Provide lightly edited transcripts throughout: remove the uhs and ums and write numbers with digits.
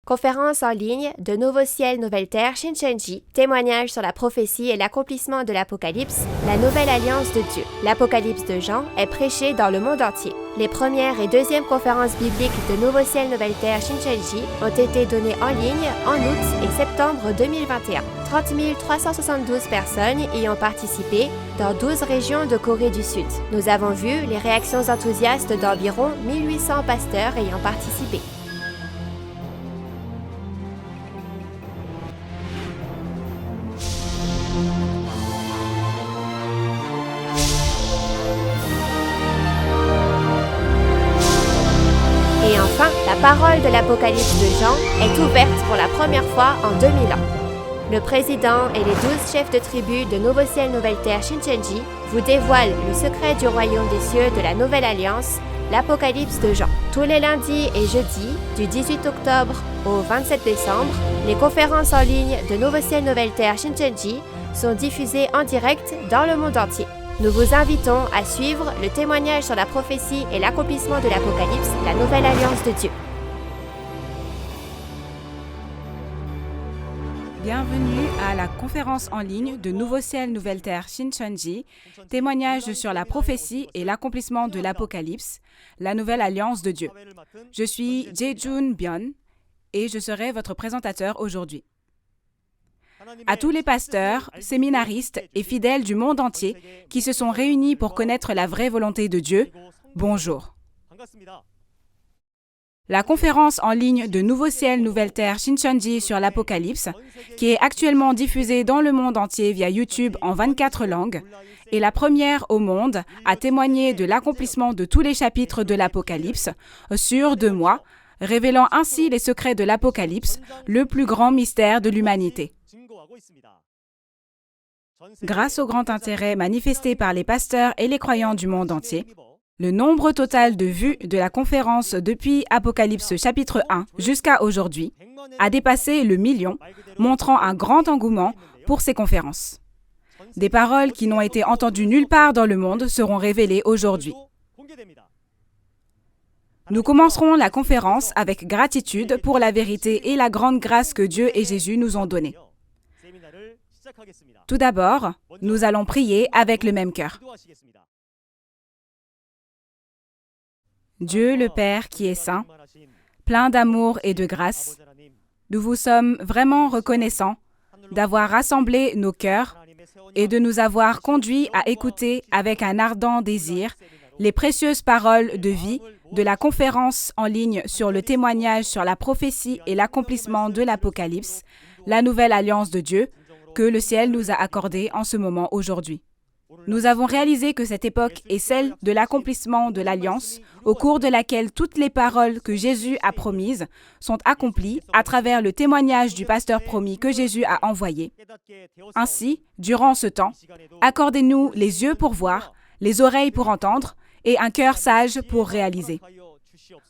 Conférence en ligne de Nouveau Ciel, Nouvelle Terre, Shincheonji, témoignage sur la prophétie et l'accomplissement de l'Apocalypse, la nouvelle alliance de Dieu. L'Apocalypse de Jean est prêché dans le monde entier. Les premières et deuxièmes conférences bibliques de Nouveau Ciel, Nouvelle Terre, Shincheonji ont été données en ligne en août et septembre 2021. 30 372 personnes y ont participé dans 12 régions de Corée du Sud. Nous avons vu les réactions enthousiastes d'environ 1800 pasteurs ayant participé. Et enfin, la parole de l'Apocalypse de Jean est ouverte pour la première fois en 2000 ans. Le président et les 12 chefs de tribu de Nouveau Ciel, Nouvelle Terre, Shincheonji vous dévoilent le secret du royaume des cieux de la Nouvelle Alliance, l'Apocalypse de Jean. Tous les lundis et jeudis, du 18 octobre au 27 décembre, les conférences en ligne de Nouveau Ciel, Nouvelle Terre, Shincheonji sont diffusées en direct dans le monde entier. Nous vous invitons à suivre le témoignage sur la prophétie et l'accomplissement de l'Apocalypse, la Nouvelle Alliance de Dieu. Bienvenue à la conférence en ligne de Nouveau Ciel, Nouvelle Terre, Shincheonji, témoignage sur la prophétie et l'accomplissement de l'Apocalypse, la Nouvelle Alliance de Dieu. Je suis Jae-jun Byun et je serai votre présentateur aujourd'hui. À tous les pasteurs, séminaristes et fidèles du monde entier qui se sont réunis pour connaître la vraie volonté de Dieu, bonjour. La conférence en ligne de Nouveau Ciel, Nouvelle Terre, Shincheonji sur l'Apocalypse, qui est actuellement diffusée dans le monde entier via YouTube en 24 langues, est la première au monde à témoigner de l'accomplissement de tous les chapitres de l'Apocalypse sur 2 mois, révélant ainsi les secrets de l'Apocalypse, le plus grand mystère de l'humanité. Grâce au grand intérêt manifesté par les pasteurs et les croyants du monde entier, le nombre total de vues de la conférence depuis Apocalypse chapitre 1 jusqu'à aujourd'hui a dépassé le 1 million, montrant un grand engouement pour ces conférences. Des paroles qui n'ont été entendues nulle part dans le monde seront révélées aujourd'hui. Nous commencerons la conférence avec gratitude pour la vérité et la grande grâce que Dieu et Jésus nous ont donnée. Tout d'abord, nous allons prier avec le même cœur. Dieu le Père qui est saint, plein d'amour et de grâce, nous vous sommes vraiment reconnaissants d'avoir rassemblé nos cœurs et de nous avoir conduits à écouter avec un ardent désir les précieuses paroles de vie de la conférence en ligne sur le témoignage sur la prophétie et l'accomplissement de l'Apocalypse, la nouvelle alliance de Dieu, que le ciel nous a accordée en ce moment aujourd'hui. Nous avons réalisé que cette époque est celle de l'accomplissement de l'Alliance, au cours de laquelle toutes les paroles que Jésus a promises sont accomplies à travers le témoignage du pasteur promis que Jésus a envoyé. Ainsi, durant ce temps, accordez-nous les yeux pour voir, les oreilles pour entendre et un cœur sage pour réaliser.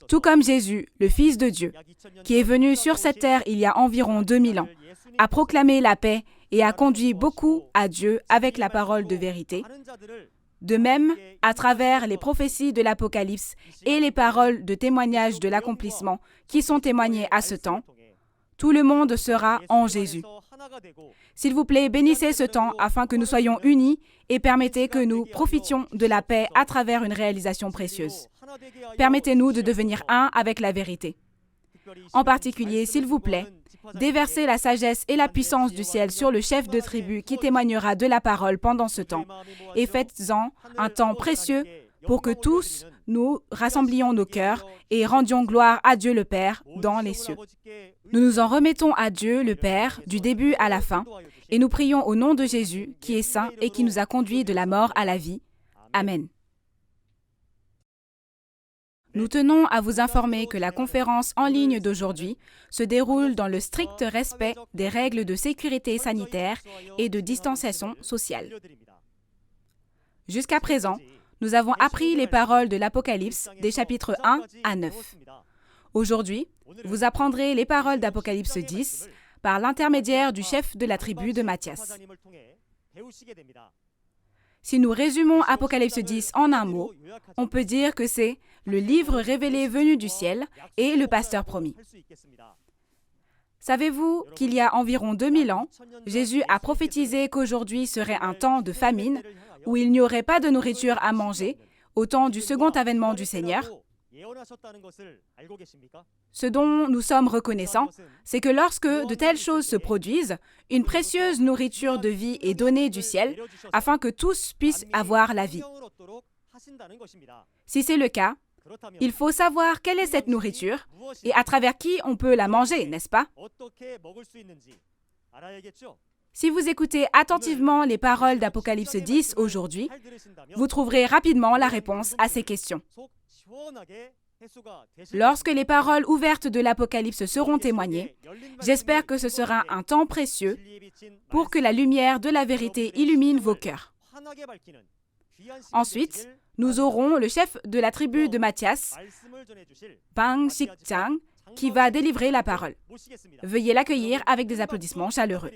Tout comme Jésus, le Fils de Dieu, qui est venu sur cette terre il y a environ 2000 ans, a proclamé la paix et a conduit beaucoup à Dieu avec la parole de vérité. De même, à travers les prophéties de l'Apocalypse et les paroles de témoignage de l'accomplissement qui sont témoignées à ce temps, tout le monde sera en Jésus. S'il vous plaît, bénissez ce temps afin que nous soyons unis et permettez que nous profitions de la paix à travers une réalisation précieuse. Permettez-nous de devenir un avec la vérité. En particulier, s'il vous plaît, déversez la sagesse et la puissance du ciel sur le chef de tribu qui témoignera de la parole pendant ce temps, et faites-en un temps précieux pour que tous nous rassemblions nos cœurs et rendions gloire à Dieu le Père dans les cieux. Nous nous en remettons à Dieu le Père du début à la fin, et nous prions au nom de Jésus qui est saint et qui nous a conduits de la mort à la vie. Amen. Nous tenons à vous informer que la conférence en ligne d'aujourd'hui se déroule dans le strict respect des règles de sécurité sanitaire et de distanciation sociale. Jusqu'à présent, nous avons appris les paroles de l'Apocalypse des chapitres 1 à 9. Aujourd'hui, vous apprendrez les paroles d'Apocalypse 10 par l'intermédiaire du chef de la tribu de Matthias. Si nous résumons Apocalypse 10 en un mot, on peut dire que c'est le livre révélé venu du ciel et le pasteur promis. Savez-vous qu'il y a environ 2000 ans, Jésus a prophétisé qu'aujourd'hui serait un temps de famine où il n'y aurait pas de nourriture à manger au temps du second avènement du Seigneur? Ce dont nous sommes reconnaissants, c'est que lorsque de telles choses se produisent, une précieuse nourriture de vie est donnée du ciel afin que tous puissent avoir la vie. Si c'est le cas, il faut savoir quelle est cette nourriture et à travers qui on peut la manger, n'est-ce pas? Si vous écoutez attentivement les paroles d'Apocalypse 10 aujourd'hui, vous trouverez rapidement la réponse à ces questions. Lorsque les paroles ouvertes de l'Apocalypse seront témoignées, j'espère que ce sera un temps précieux pour que la lumière de la vérité illumine vos cœurs. Ensuite, nous aurons le chef de la tribu de Matthias, Bang Sik-chang, qui va délivrer la parole. Veuillez l'accueillir avec des applaudissements chaleureux.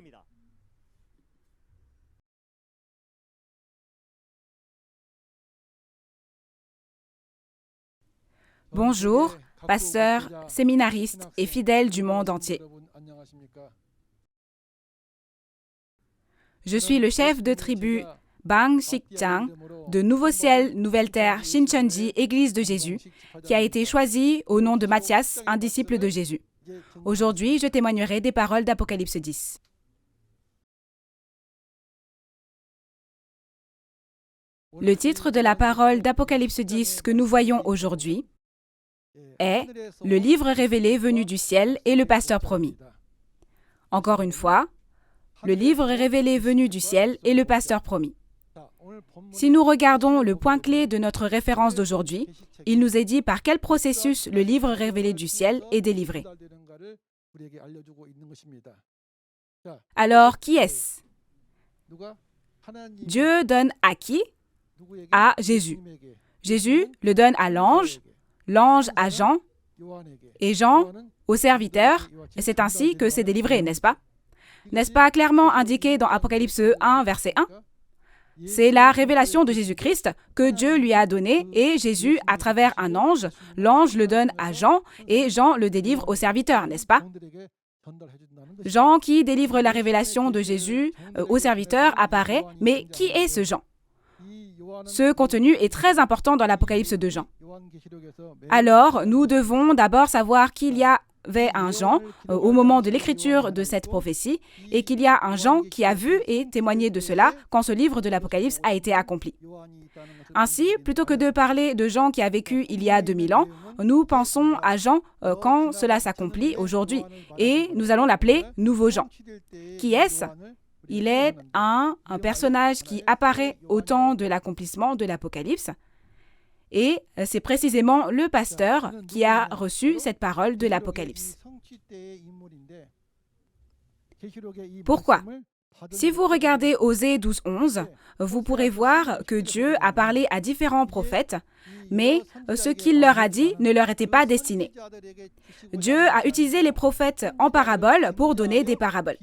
Bonjour, pasteurs, séminaristes et fidèles du monde entier. Je suis le chef de tribu Bang Sik-chang de Nouveau Ciel, Nouvelle Terre, Shincheonji, Église de Jésus, qui a été choisi au nom de Matthias, un disciple de Jésus. Aujourd'hui, je témoignerai des paroles d'Apocalypse 10. Le titre de la parole d'Apocalypse 10 que nous voyons aujourd'hui est « Le livre révélé venu du ciel et le pasteur promis ». Encore une fois, le livre révélé venu du ciel et le pasteur promis. Si nous regardons le point clé de notre référence d'aujourd'hui, il nous est dit par quel processus le livre révélé du ciel est délivré. Alors, qui est-ce? Dieu donne à qui? À Jésus. Jésus le donne à l'ange, l'ange à Jean, et Jean au serviteur, et c'est ainsi que c'est délivré, n'est-ce pas? N'est-ce pas clairement indiqué dans Apocalypse 1, verset 1? C'est la révélation de Jésus-Christ que Dieu lui a donnée et Jésus, à travers un ange, l'ange le donne à Jean et Jean le délivre au serviteur, n'est-ce pas? Jean qui délivre la révélation de Jésus au serviteur apparaît, mais qui est ce Jean? Ce contenu est très important dans l'Apocalypse de Jean. Alors, nous devons d'abord savoir qu'il y avait un Jean au moment de l'écriture de cette prophétie et qu'il y a un Jean qui a vu et témoigné de cela quand ce livre de l'Apocalypse a été accompli. Ainsi, plutôt que de parler de Jean qui a vécu il y a 2000 ans, nous pensons à Jean quand cela s'accomplit aujourd'hui et nous allons l'appeler Nouveau Jean. Qui est-ce? Il est un personnage qui apparaît au temps de l'accomplissement de l'Apocalypse. Et c'est précisément le pasteur qui a reçu cette parole de l'Apocalypse. Pourquoi? Si vous regardez Osée 12:11, vous pourrez voir que Dieu a parlé à différents prophètes, mais ce qu'il leur a dit ne leur était pas destiné. Dieu a utilisé les prophètes en paraboles pour donner des paraboles.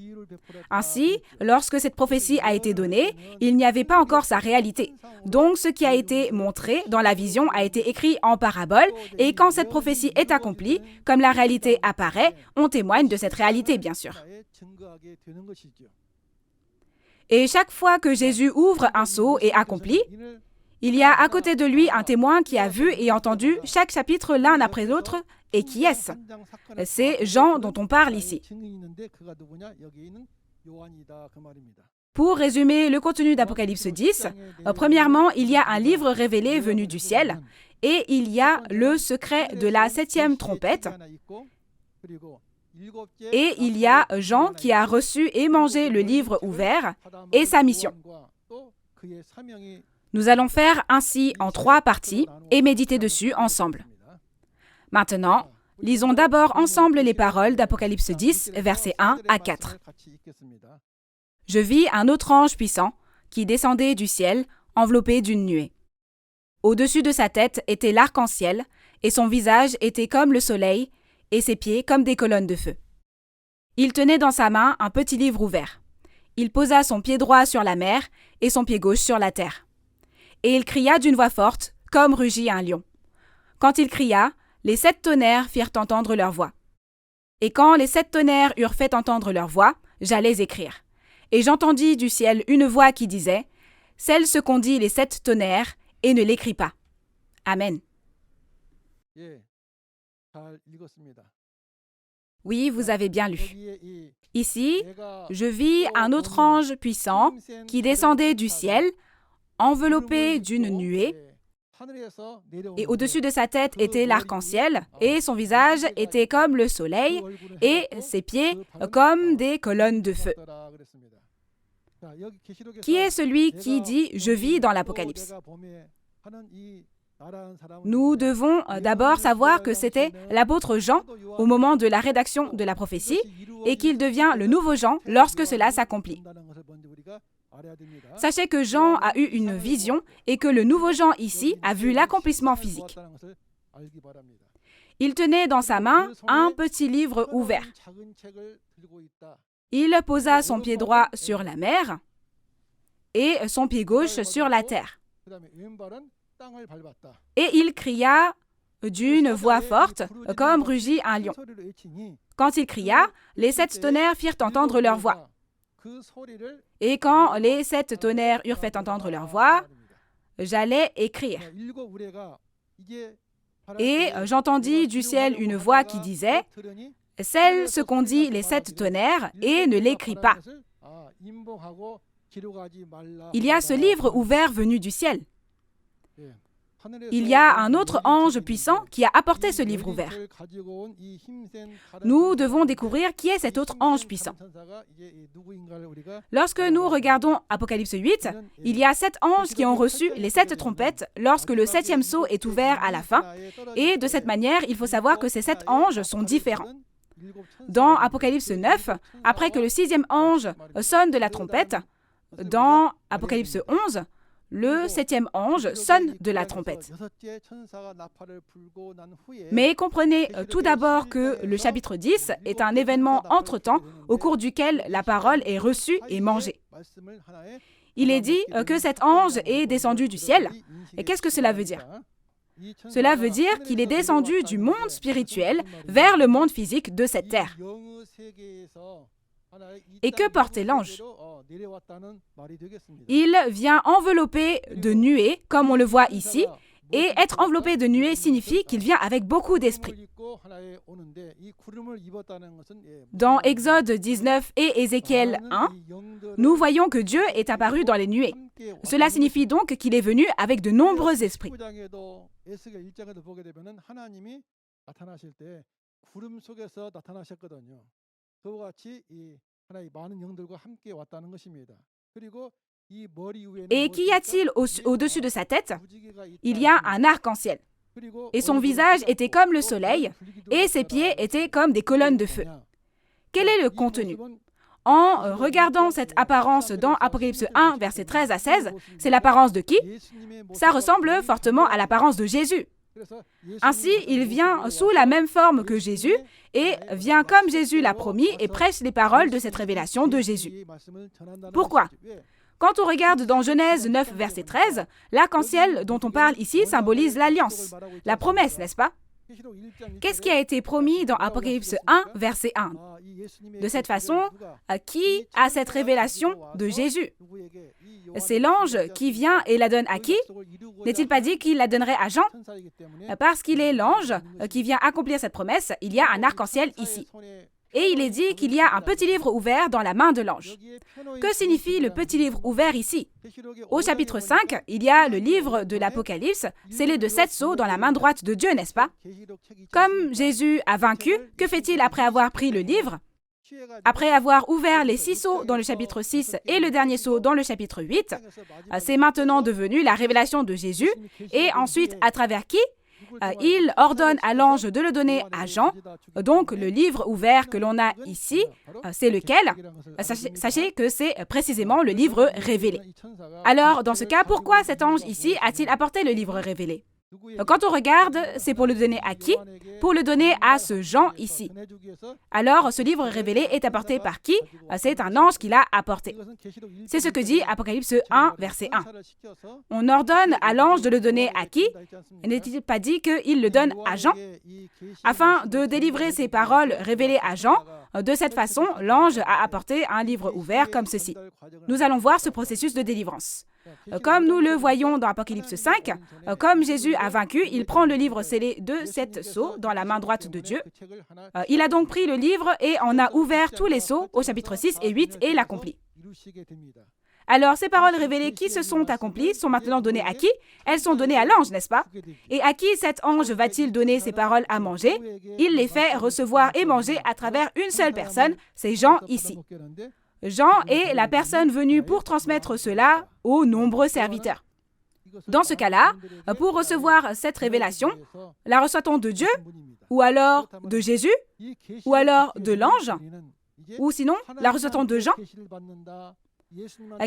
Ainsi, lorsque cette prophétie a été donnée, il n'y avait pas encore sa réalité. Donc, ce qui a été montré dans la vision a été écrit en parabole, et quand cette prophétie est accomplie, comme la réalité apparaît, on témoigne de cette réalité, bien sûr. Et chaque fois que Jésus ouvre un sceau et accomplit, il y a à côté de lui un témoin qui a vu et entendu chaque chapitre l'un après l'autre. Et qui est-ce? C'est Jean dont on parle ici. Pour résumer le contenu d'Apocalypse 10, premièrement, il y a un livre révélé venu du ciel et il y a le secret de la 7e trompette. Et il y a Jean qui a reçu et mangé le livre ouvert et sa mission. Nous allons faire ainsi en 3 parties et méditer dessus ensemble. Maintenant, lisons d'abord ensemble les paroles d'Apocalypse 10, versets 1 à 4. Je vis un autre ange puissant qui descendait du ciel, enveloppé d'une nuée. Au-dessus de sa tête était l'arc-en-ciel, et son visage était comme le soleil, et ses pieds comme des colonnes de feu. Il tenait dans sa main un petit livre ouvert. Il posa son pied droit sur la mer et son pied gauche sur la terre. Et il cria d'une voix forte, comme rugit un lion. Quand il cria, les 7 tonnerres firent entendre leur voix. Et quand les 7 tonnerres eurent fait entendre leur voix, j'allais écrire. Et j'entendis du ciel une voix qui disait « Scelle ce qu'ont dit les 7 tonnerres et ne l'écris pas. » Amen. Oui, vous avez bien lu. Ici, je vis un autre ange puissant qui descendait du ciel, enveloppé d'une nuée, et au-dessus de sa tête était l'arc-en-ciel, et son visage était comme le soleil, et ses pieds comme des colonnes de feu. Qui est celui qui dit « Je vis » dans l'Apocalypse? Nous devons d'abord savoir que c'était l'apôtre Jean au moment de la rédaction de la prophétie et qu'il devient le nouveau Jean lorsque cela s'accomplit. Sachez que Jean a eu une vision et que le nouveau Jean ici a vu l'accomplissement physique. Il tenait dans sa main un petit livre ouvert. Il posa son pied droit sur la mer et son pied gauche sur la terre. Et il cria d'une voix forte, comme rugit un lion. Quand il cria, les 7 tonnerres firent entendre leur voix. Et quand les 7 tonnerres eurent fait entendre leur voix, j'allais écrire. Et j'entendis du ciel une voix qui disait « Scelle ce qu'ont dit les 7 tonnerres et ne l'écris pas. » Il y a ce livre ouvert venu du ciel. Il y a un autre ange puissant qui a apporté ce livre ouvert. Nous devons découvrir qui est cet autre ange puissant. Lorsque nous regardons Apocalypse 8, il y a 7 anges qui ont reçu les 7 trompettes lorsque le 7e sceau est ouvert à la fin. Et de cette manière, il faut savoir que ces 7 anges sont différents. Dans Apocalypse 9, après que le 6e ange sonne de la trompette, dans Apocalypse 11, le 7e ange sonne de la trompette. Mais comprenez tout d'abord que le chapitre 10 est un événement entre-temps au cours duquel la parole est reçue et mangée. Il est dit que cet ange est descendu du ciel. Et qu'est-ce que cela veut dire? Cela veut dire qu'il est descendu du monde spirituel vers le monde physique de cette terre. Et que portait l'ange? Il vient enveloppé de nuées, comme on le voit ici, et être enveloppé de nuées signifie qu'il vient avec beaucoup d'esprit. Dans Exode 19 et Ézéchiel 1, nous voyons que Dieu est apparu dans les nuées. Cela signifie donc qu'il est venu avec de nombreux esprits. Et qu'y a-t-il au-dessus de sa tête? Il y a un arc-en-ciel. Et son visage était comme le soleil, et ses pieds étaient comme des colonnes de feu. Quel est le contenu? En regardant cette apparence dans Apocalypse 1, versets 13 à 16, c'est l'apparence de qui? Ça ressemble fortement à l'apparence de Jésus. Ainsi, il vient sous la même forme que Jésus et vient comme Jésus l'a promis et prêche les paroles de cette révélation de Jésus. Pourquoi? Quand on regarde dans Genèse 9, verset 13, l'arc-en-ciel dont on parle ici symbolise l'alliance, la promesse, n'est-ce pas? Qu'est-ce qui a été promis dans Apocalypse 1, verset 1? De cette façon, qui a cette révélation de Jésus? C'est l'ange qui vient et la donne à qui? N'est-il pas dit qu'il la donnerait à Jean? Parce qu'il est l'ange qui vient accomplir cette promesse, il y a un arc-en-ciel ici. Et il est dit qu'il y a un petit livre ouvert dans la main de l'ange. Que signifie le petit livre ouvert ici? Au chapitre 5, il y a le livre de l'Apocalypse, scellé de 7 sceaux dans la main droite de Dieu, n'est-ce pas? Comme Jésus a vaincu, que fait-il après avoir pris le livre? Après avoir ouvert les 6 sceaux dans le chapitre 6 et le dernier sceau dans le chapitre 8, c'est maintenant devenu la révélation de Jésus. Et ensuite, à travers qui? Il ordonne à l'ange de le donner à Jean. Donc, le livre ouvert que l'on a ici, c'est lequel? Sachez que c'est précisément le livre révélé. Alors, dans ce cas, pourquoi cet ange ici a-t-il apporté le livre révélé? Quand on regarde, c'est pour le donner à qui? Pour le donner à ce Jean ici. Alors, ce livre révélé est apporté par qui? C'est un ange qui l'a apporté. C'est ce que dit Apocalypse 1, verset 1. On ordonne à l'ange de le donner à qui? N'est-il pas dit qu'il le donne à Jean? Afin de délivrer ces paroles révélées à Jean, de cette façon, l'ange a apporté un livre ouvert comme ceci. Nous allons voir ce processus de délivrance. Comme nous le voyons dans Apocalypse 5, comme Jésus a vaincu, il prend le livre scellé de 7 sceaux dans la main droite de Dieu. Il a donc pris le livre et en a ouvert tous les sceaux au chapitre 6 et 8 et l'accomplit. Alors, ces paroles révélées qui se sont accomplies sont maintenant données à qui? Elles sont données à l'ange, n'est-ce pas? Et à qui cet ange va-t-il donner ces paroles à manger? Il les fait recevoir et manger à travers une seule personne, c'est Jean ici. Jean est la personne venue pour transmettre cela aux nombreux serviteurs. Dans ce cas-là, pour recevoir cette révélation, la reçoit-on de Dieu, ou alors de Jésus, ou alors de l'ange, ou sinon, la reçoit-on de Jean?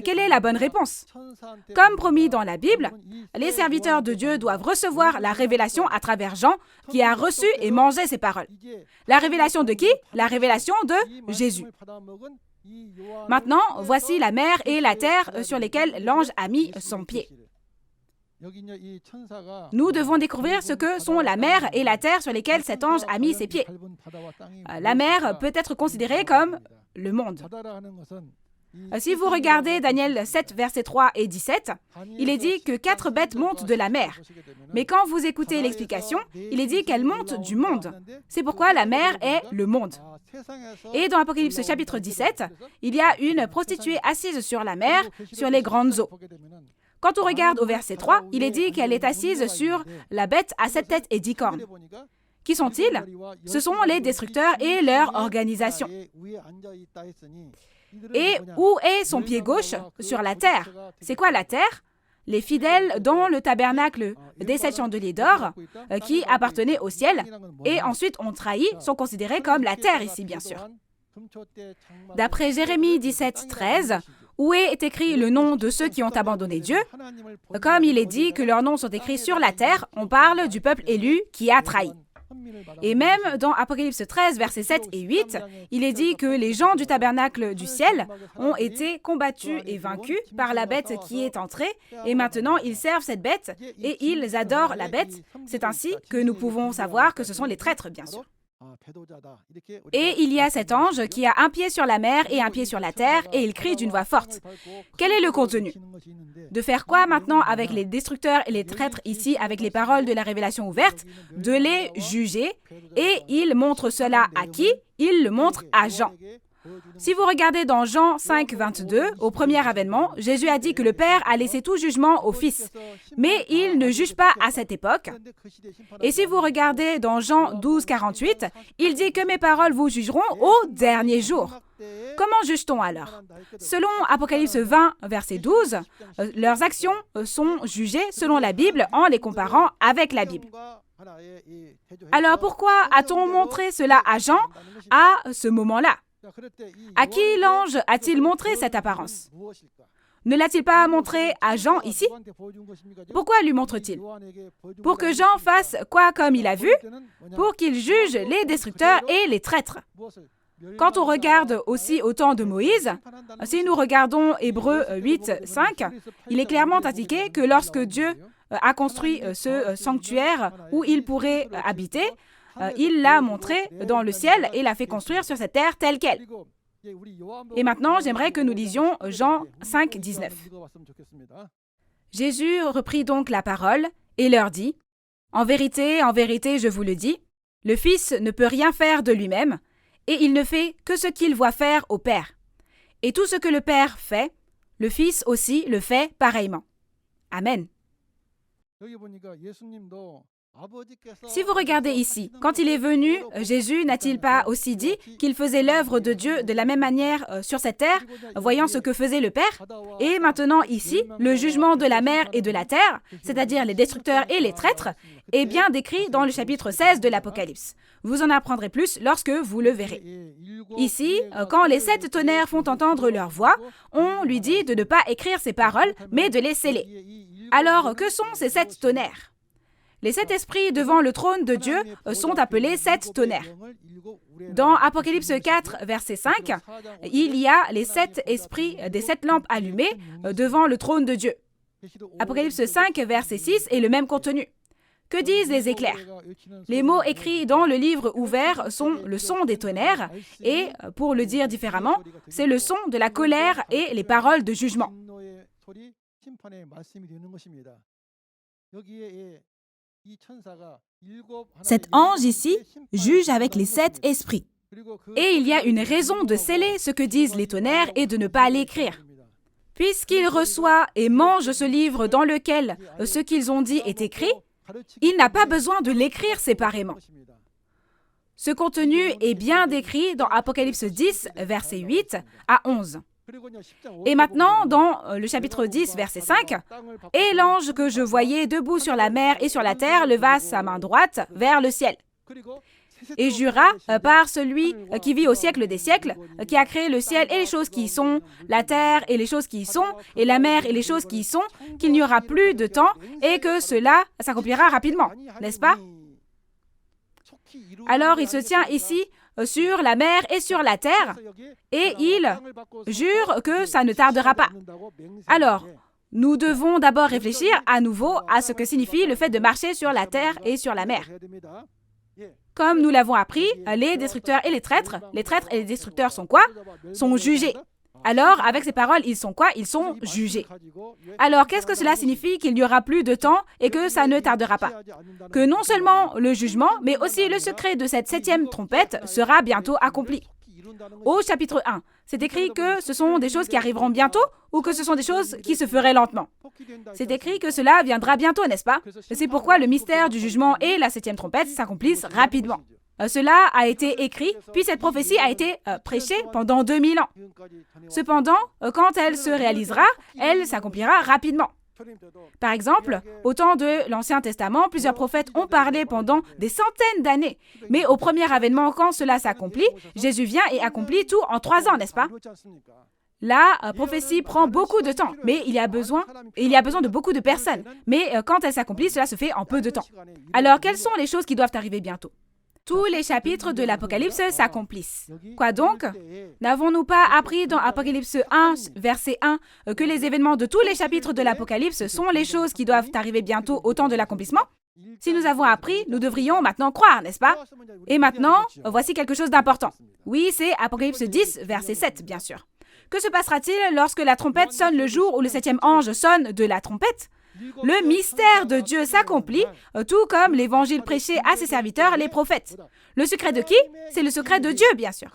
Quelle est la bonne réponse? Comme promis dans la Bible, les serviteurs de Dieu doivent recevoir la révélation à travers Jean, qui a reçu et mangé ces paroles. La révélation de qui? La révélation de Jésus. Maintenant, voici la mer et la terre sur lesquelles l'ange a mis son pied. Nous devons découvrir ce que sont la mer et la terre sur lesquelles cet ange a mis ses pieds. La mer peut être considérée comme le monde. Si vous regardez Daniel 7, versets 3 et 17, il est dit que 4 bêtes montent de la mer. Mais quand vous écoutez l'explication, il est dit qu'elles montent du monde. C'est pourquoi la mer est le monde. Et dans Apocalypse chapitre 17, il y a une prostituée assise sur la mer, sur les grandes eaux. Quand on regarde au verset 3, il est dit qu'elle est assise sur la bête à 7 têtes et 10 cornes. Qui sont-ils? Ce sont les destructeurs et leur organisation. Et où est son pied gauche? Sur la terre. C'est quoi la terre? Les fidèles dans le tabernacle des 7 chandeliers d'or qui appartenaient au ciel et ensuite ont trahi sont considérés comme la terre ici, bien sûr. D'après Jérémie 17, 13, où est écrit le nom de ceux qui ont abandonné Dieu, comme il est dit que leurs noms sont écrits sur la terre, on parle du peuple élu qui a trahi. Et même dans Apocalypse 13, versets 7 et 8, il est dit que les gens du tabernacle du ciel ont été combattus et vaincus par la bête qui est entrée, et maintenant ils servent cette bête et ils adorent la bête. C'est ainsi que nous pouvons savoir que ce sont les traîtres, bien sûr. Et il y a cet ange qui a un pied sur la mer et un pied sur la terre, et il crie d'une voix forte. Quel est le contenu? De faire quoi maintenant avec les destructeurs et les traîtres ici, avec les paroles de la révélation ouverte? De les juger. Et il montre cela à qui? Il le montre à Jean. Si vous regardez dans Jean 5, 22, au premier avènement, Jésus a dit que le Père a laissé tout jugement au Fils. Mais il ne juge pas à cette époque. Et si vous regardez dans Jean 12, 48, il dit que mes paroles vous jugeront au dernier jour. Comment juge-t-on alors? Selon Apocalypse 20, verset 12, leurs actions sont jugées selon la Bible en les comparant avec la Bible. Alors pourquoi a-t-on montré cela à Jean à ce moment-là? À qui l'ange a-t-il montré cette apparence? Ne l'a-t-il pas montré à Jean ici? Pourquoi lui montre-t-il? Pour que Jean fasse quoi comme il a vu? Pour qu'il juge les destructeurs et les traîtres. Quand on regarde aussi au temps de Moïse, si nous regardons Hébreux 8, 5, il est clairement indiqué que lorsque Dieu a construit ce sanctuaire où il pourrait habiter, il l'a montré dans le ciel et l'a fait construire sur cette terre telle qu'elle. Et maintenant, j'aimerais que nous lisions Jean 5, 19. Jésus reprit donc la parole et leur dit, « En vérité, je vous le dis, le Fils ne peut rien faire de lui-même, et il ne fait que ce qu'il voit faire au Père. Et tout ce que le Père fait, le Fils aussi le fait pareillement. Amen. » Si vous regardez ici, quand il est venu, Jésus n'a-t-il pas aussi dit qu'il faisait l'œuvre de Dieu de la même manière sur cette terre, voyant ce que faisait le Père? Et maintenant ici, le jugement de la mer et de la terre, c'est-à-dire les destructeurs et les traîtres, est bien décrit dans le chapitre 16 de l'Apocalypse. Vous en apprendrez plus lorsque vous le verrez. Ici, quand les 7 tonnerres font entendre leur voix, on lui dit de ne pas écrire ces paroles, mais de les sceller. Alors, que sont ces 7 tonnerres? Les 7 esprits devant le trône de Dieu sont appelés 7 tonnerres. Dans Apocalypse 4, verset 5, il y a les 7 esprits des 7 lampes allumées devant le trône de Dieu. Apocalypse 5, verset 6 est le même contenu. Que disent les éclairs? Les mots écrits dans le livre ouvert sont le son des tonnerres et, pour le dire différemment, c'est le son de la colère et les paroles de jugement. Cet ange ici juge avec les 7 esprits. Et il y a une raison de sceller ce que disent les tonnerres et de ne pas l'écrire. Puisqu'il reçoit et mange ce livre dans lequel ce qu'ils ont dit est écrit, il n'a pas besoin de l'écrire séparément. Ce contenu est bien décrit dans Apocalypse 10, verset 8 à 11. Et maintenant, dans le chapitre 10, verset 5, « Et l'ange que je voyais debout sur la mer et sur la terre leva sa main droite vers le ciel. Et jura par celui qui vit au siècle des siècles, qui a créé le ciel et les choses qui y sont, la terre et les choses qui y sont, et la mer et les choses qui y sont, qu'il n'y aura plus de temps et que cela s'accomplira rapidement. » N'est-ce pas? Alors il se tient ici sur la mer et sur la terre, et il jure que ça ne tardera pas. Alors, nous devons d'abord réfléchir à nouveau à ce que signifie le fait de marcher sur la terre et sur la mer. Comme nous l'avons appris, les destructeurs et les traîtres et les destructeurs sont quoi? Sont jugés. Alors, avec ces paroles, ils sont quoi? Ils sont jugés. Alors, qu'est-ce que cela signifie qu'il n'y aura plus de temps et que ça ne tardera pas? Que non seulement le jugement, mais aussi le secret de cette 7e trompette sera bientôt accompli. Au chapitre 1, c'est écrit que ce sont des choses qui arriveront bientôt ou que ce sont des choses qui se feraient lentement. C'est écrit que cela viendra bientôt, n'est-ce pas? C'est pourquoi le mystère du jugement et la 7e trompette s'accomplissent rapidement. Cela a été écrit, puis cette prophétie a été prêchée pendant 2000 ans. Cependant, quand elle se réalisera, elle s'accomplira rapidement. Par exemple, au temps de l'Ancien Testament, plusieurs prophètes ont parlé pendant des centaines d'années. Mais au premier avènement, quand cela s'accomplit, Jésus vient et accomplit tout en 3 ans, n'est-ce pas? La prophétie prend beaucoup de temps, mais il y a besoin de beaucoup de personnes. Mais quand elle s'accomplit, cela se fait en peu de temps. Alors, quelles sont les choses qui doivent arriver bientôt? Tous les chapitres de l'Apocalypse s'accomplissent. Quoi donc? N'avons-nous pas appris dans Apocalypse 1, verset 1, que les événements de tous les chapitres de l'Apocalypse sont les choses qui doivent arriver bientôt au temps de l'accomplissement? Si nous avons appris, nous devrions maintenant croire, n'est-ce pas? Et maintenant, voici quelque chose d'important. Oui, c'est Apocalypse 10, verset 7, bien sûr. Que se passera-t-il lorsque la trompette sonne le jour où le 7e ange sonne de la trompette? Le mystère de Dieu s'accomplit, tout comme l'évangile prêché à ses serviteurs, les prophètes. Le secret de qui? C'est le secret de Dieu, bien sûr.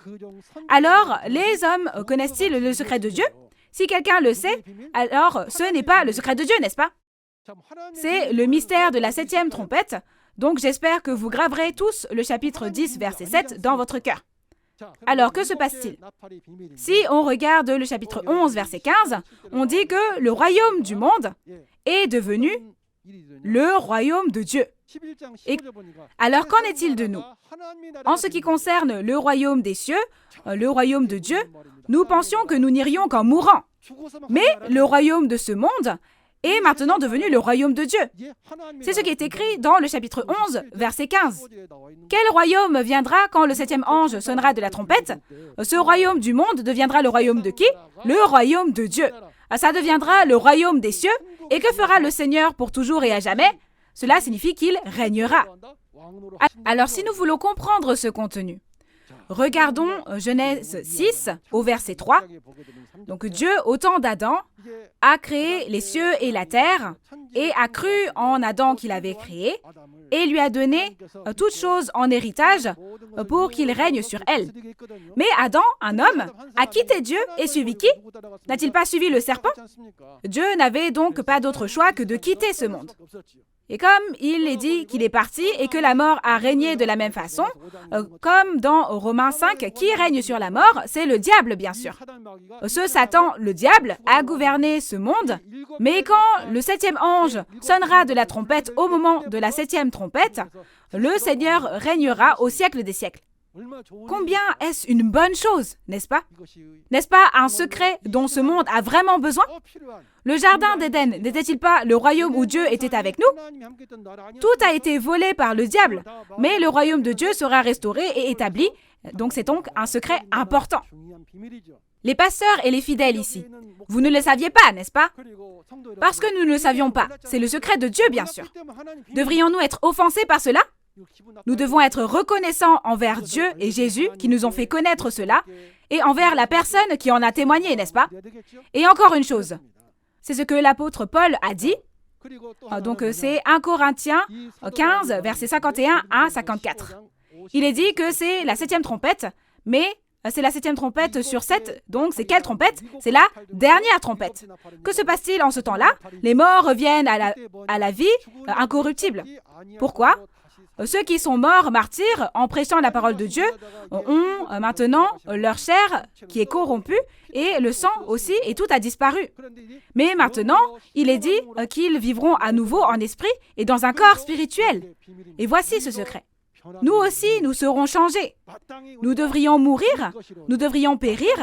Alors, les hommes connaissent-ils le secret de Dieu? Si quelqu'un le sait, alors ce n'est pas le secret de Dieu, n'est-ce pas? C'est le mystère de la 7e trompette, donc j'espère que vous graverez tous le chapitre 10, verset 7 dans votre cœur. Alors, que se passe-t-il? Si on regarde le chapitre 11, verset 15, on dit que le royaume du monde est devenu le royaume de Dieu. Et alors, qu'en est-il de nous? En ce qui concerne le royaume des cieux, le royaume de Dieu, nous pensions que nous n'irions qu'en mourant. Mais le royaume de ce monde est maintenant devenu le royaume de Dieu. C'est ce qui est écrit dans le chapitre 11, verset 15. Quel royaume viendra quand le 7e ange sonnera de la trompette? Ce royaume du monde deviendra le royaume de qui? Le royaume de Dieu. Ça deviendra le royaume des cieux. Et que fera le Seigneur pour toujours et à jamais? Cela signifie qu'il régnera. Alors, si nous voulons comprendre ce contenu, regardons Genèse 6 au verset 3. Donc Dieu, au temps d'Adam, a créé les cieux et la terre et a cru en Adam qu'il avait créé et lui a donné toutes choses en héritage pour qu'il règne sur elles. Mais Adam, un homme, a quitté Dieu et suivi qui? N'a-t-il pas suivi le serpent? Dieu n'avait donc pas d'autre choix que de quitter ce monde. Et comme il est dit qu'il est parti et que la mort a régné de la même façon, comme dans Romains 5, qui règne sur la mort? C'est le diable, bien sûr. Ce Satan, le diable, a gouverné ce monde, mais quand le 7e ange sonnera de la trompette au moment de la 7e trompette, le Seigneur régnera au siècle des siècles. Combien est-ce une bonne chose, n'est-ce pas? N'est-ce pas un secret dont ce monde a vraiment besoin? Le jardin d'Éden n'était-il pas le royaume où Dieu était avec nous? Tout a été volé par le diable, mais le royaume de Dieu sera restauré et établi, c'est donc un secret important. Les pasteurs et les fidèles ici, vous ne le saviez pas, n'est-ce pas? Parce que nous ne le savions pas, c'est le secret de Dieu, bien sûr. Devrions-nous être offensés par cela? Nous devons être reconnaissants envers Dieu et Jésus qui nous ont fait connaître cela et envers la personne qui en a témoigné, n'est-ce pas? Et encore une chose, c'est ce que l'apôtre Paul a dit. Donc c'est 1 Corinthiens 15, versets 51 à 54. Il est dit que c'est la 7e trompette, mais c'est la 7e trompette sur 7, donc c'est quelle trompette? C'est la dernière trompette. Que se passe-t-il en ce temps-là? Les morts reviennent à la vie incorruptible. Pourquoi? Ceux qui sont morts martyrs en prêchant la parole de Dieu ont maintenant leur chair qui est corrompue et le sang aussi et tout a disparu. Mais maintenant, il est dit qu'ils vivront à nouveau en esprit et dans un corps spirituel. Et voici ce secret. Nous aussi, nous serons changés. Nous devrions mourir, nous devrions périr,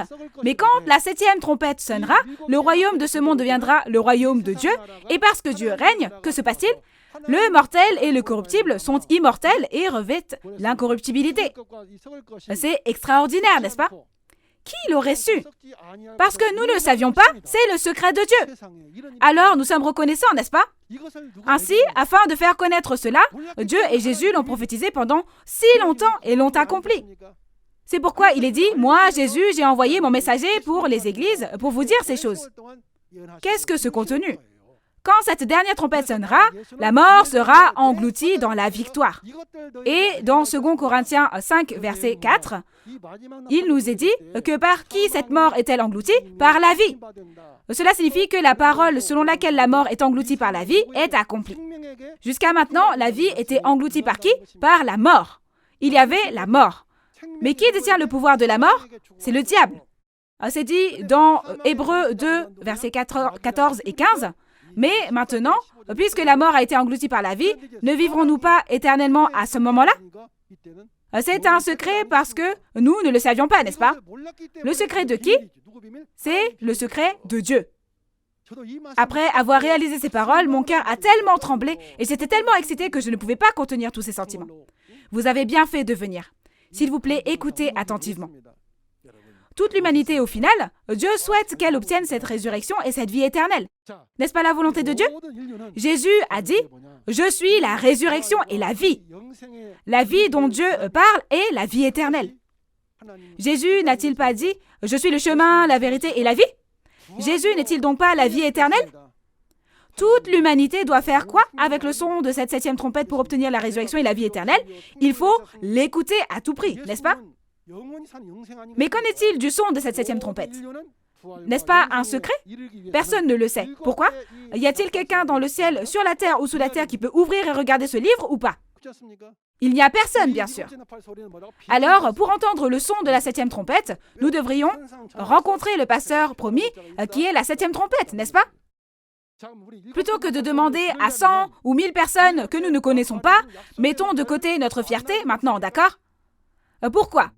mais quand la 7e trompette sonnera, le royaume de ce monde deviendra le royaume de Dieu, et parce que Dieu règne, que se passe-t-il? Le mortel et le corruptible sont immortels et revêtent l'incorruptibilité. C'est extraordinaire, n'est-ce pas? Qui l'aurait su? Parce que nous ne le savions pas, c'est le secret de Dieu. Alors nous sommes reconnaissants, n'est-ce pas? Ainsi, afin de faire connaître cela, Dieu et Jésus l'ont prophétisé pendant si longtemps et l'ont accompli. C'est pourquoi il est dit, moi, Jésus, j'ai envoyé mon messager pour les églises pour vous dire ces choses. Qu'est-ce que ce contenu? Quand cette dernière trompette sonnera, la mort sera engloutie dans la victoire. Et dans 2 Corinthiens 5, verset 4, il nous est dit que par qui cette mort est-elle engloutie? Par la vie. Cela signifie que la parole selon laquelle la mort est engloutie par la vie est accomplie. Jusqu'à maintenant, la vie était engloutie par qui? Par la mort. Il y avait la mort. Mais qui détient le pouvoir de la mort? C'est le diable. C'est dit dans Hébreux 2, versets 14 et 15. Mais maintenant, puisque la mort a été engloutie par la vie, ne vivrons-nous pas éternellement à ce moment-là? C'est un secret parce que nous ne le savions pas, n'est-ce pas? Le secret de qui? C'est le secret de Dieu. Après avoir réalisé ces paroles, mon cœur a tellement tremblé et j'étais tellement excitée que je ne pouvais pas contenir tous ces sentiments. Vous avez bien fait de venir. S'il vous plaît, écoutez attentivement. Toute l'humanité, au final, Dieu souhaite qu'elle obtienne cette résurrection et cette vie éternelle. N'est-ce pas la volonté de Dieu? Jésus a dit « Je suis la résurrection et la vie ». La vie dont Dieu parle est la vie éternelle. Jésus n'a-t-il pas dit « Je suis le chemin, la vérité et la vie » Jésus n'est-il donc pas la vie éternelle? Toute l'humanité doit faire quoi avec le son de cette 7e trompette pour obtenir la résurrection et la vie éternelle? Il faut l'écouter à tout prix, n'est-ce pas? Mais qu'en est-il du son de cette 7e trompette? N'est-ce pas un secret? Personne ne le sait. Pourquoi? Y a-t-il quelqu'un dans le ciel, sur la terre ou sous la terre qui peut ouvrir et regarder ce livre ou pas? Il n'y a personne, bien sûr. Alors, pour entendre le son de la 7e trompette, nous devrions rencontrer le pasteur promis qui est la 7e trompette, n'est-ce pas? Plutôt que de demander à 100 ou 1000 personnes que nous ne connaissons pas, mettons de côté notre fierté maintenant, d'accord? Pourquoi?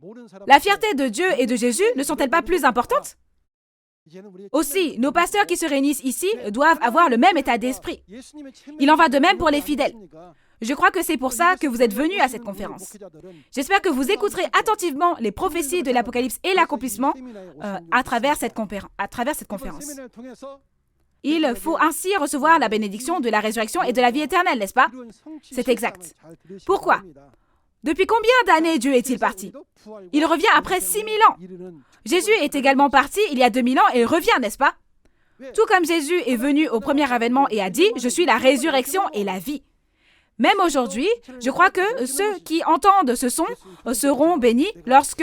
La fierté de Dieu et de Jésus ne sont-elles pas plus importantes? Aussi, nos pasteurs qui se réunissent ici doivent avoir le même état d'esprit. Il en va de même pour les fidèles. Je crois que c'est pour ça que vous êtes venus à cette conférence. J'espère que vous écouterez attentivement les prophéties de l'Apocalypse et l'accomplissement à travers cette conférence. Il faut ainsi recevoir la bénédiction de la résurrection et de la vie éternelle, n'est-ce pas? C'est exact. Pourquoi? Depuis combien d'années Dieu est-il parti? Il revient après 6000 ans. Jésus est également parti il y a 2000 ans et il revient, n'est-ce pas? Tout comme Jésus est venu au premier avènement et a dit « Je suis la résurrection et la vie ». Même aujourd'hui, je crois que ceux qui entendent ce son seront bénis lorsque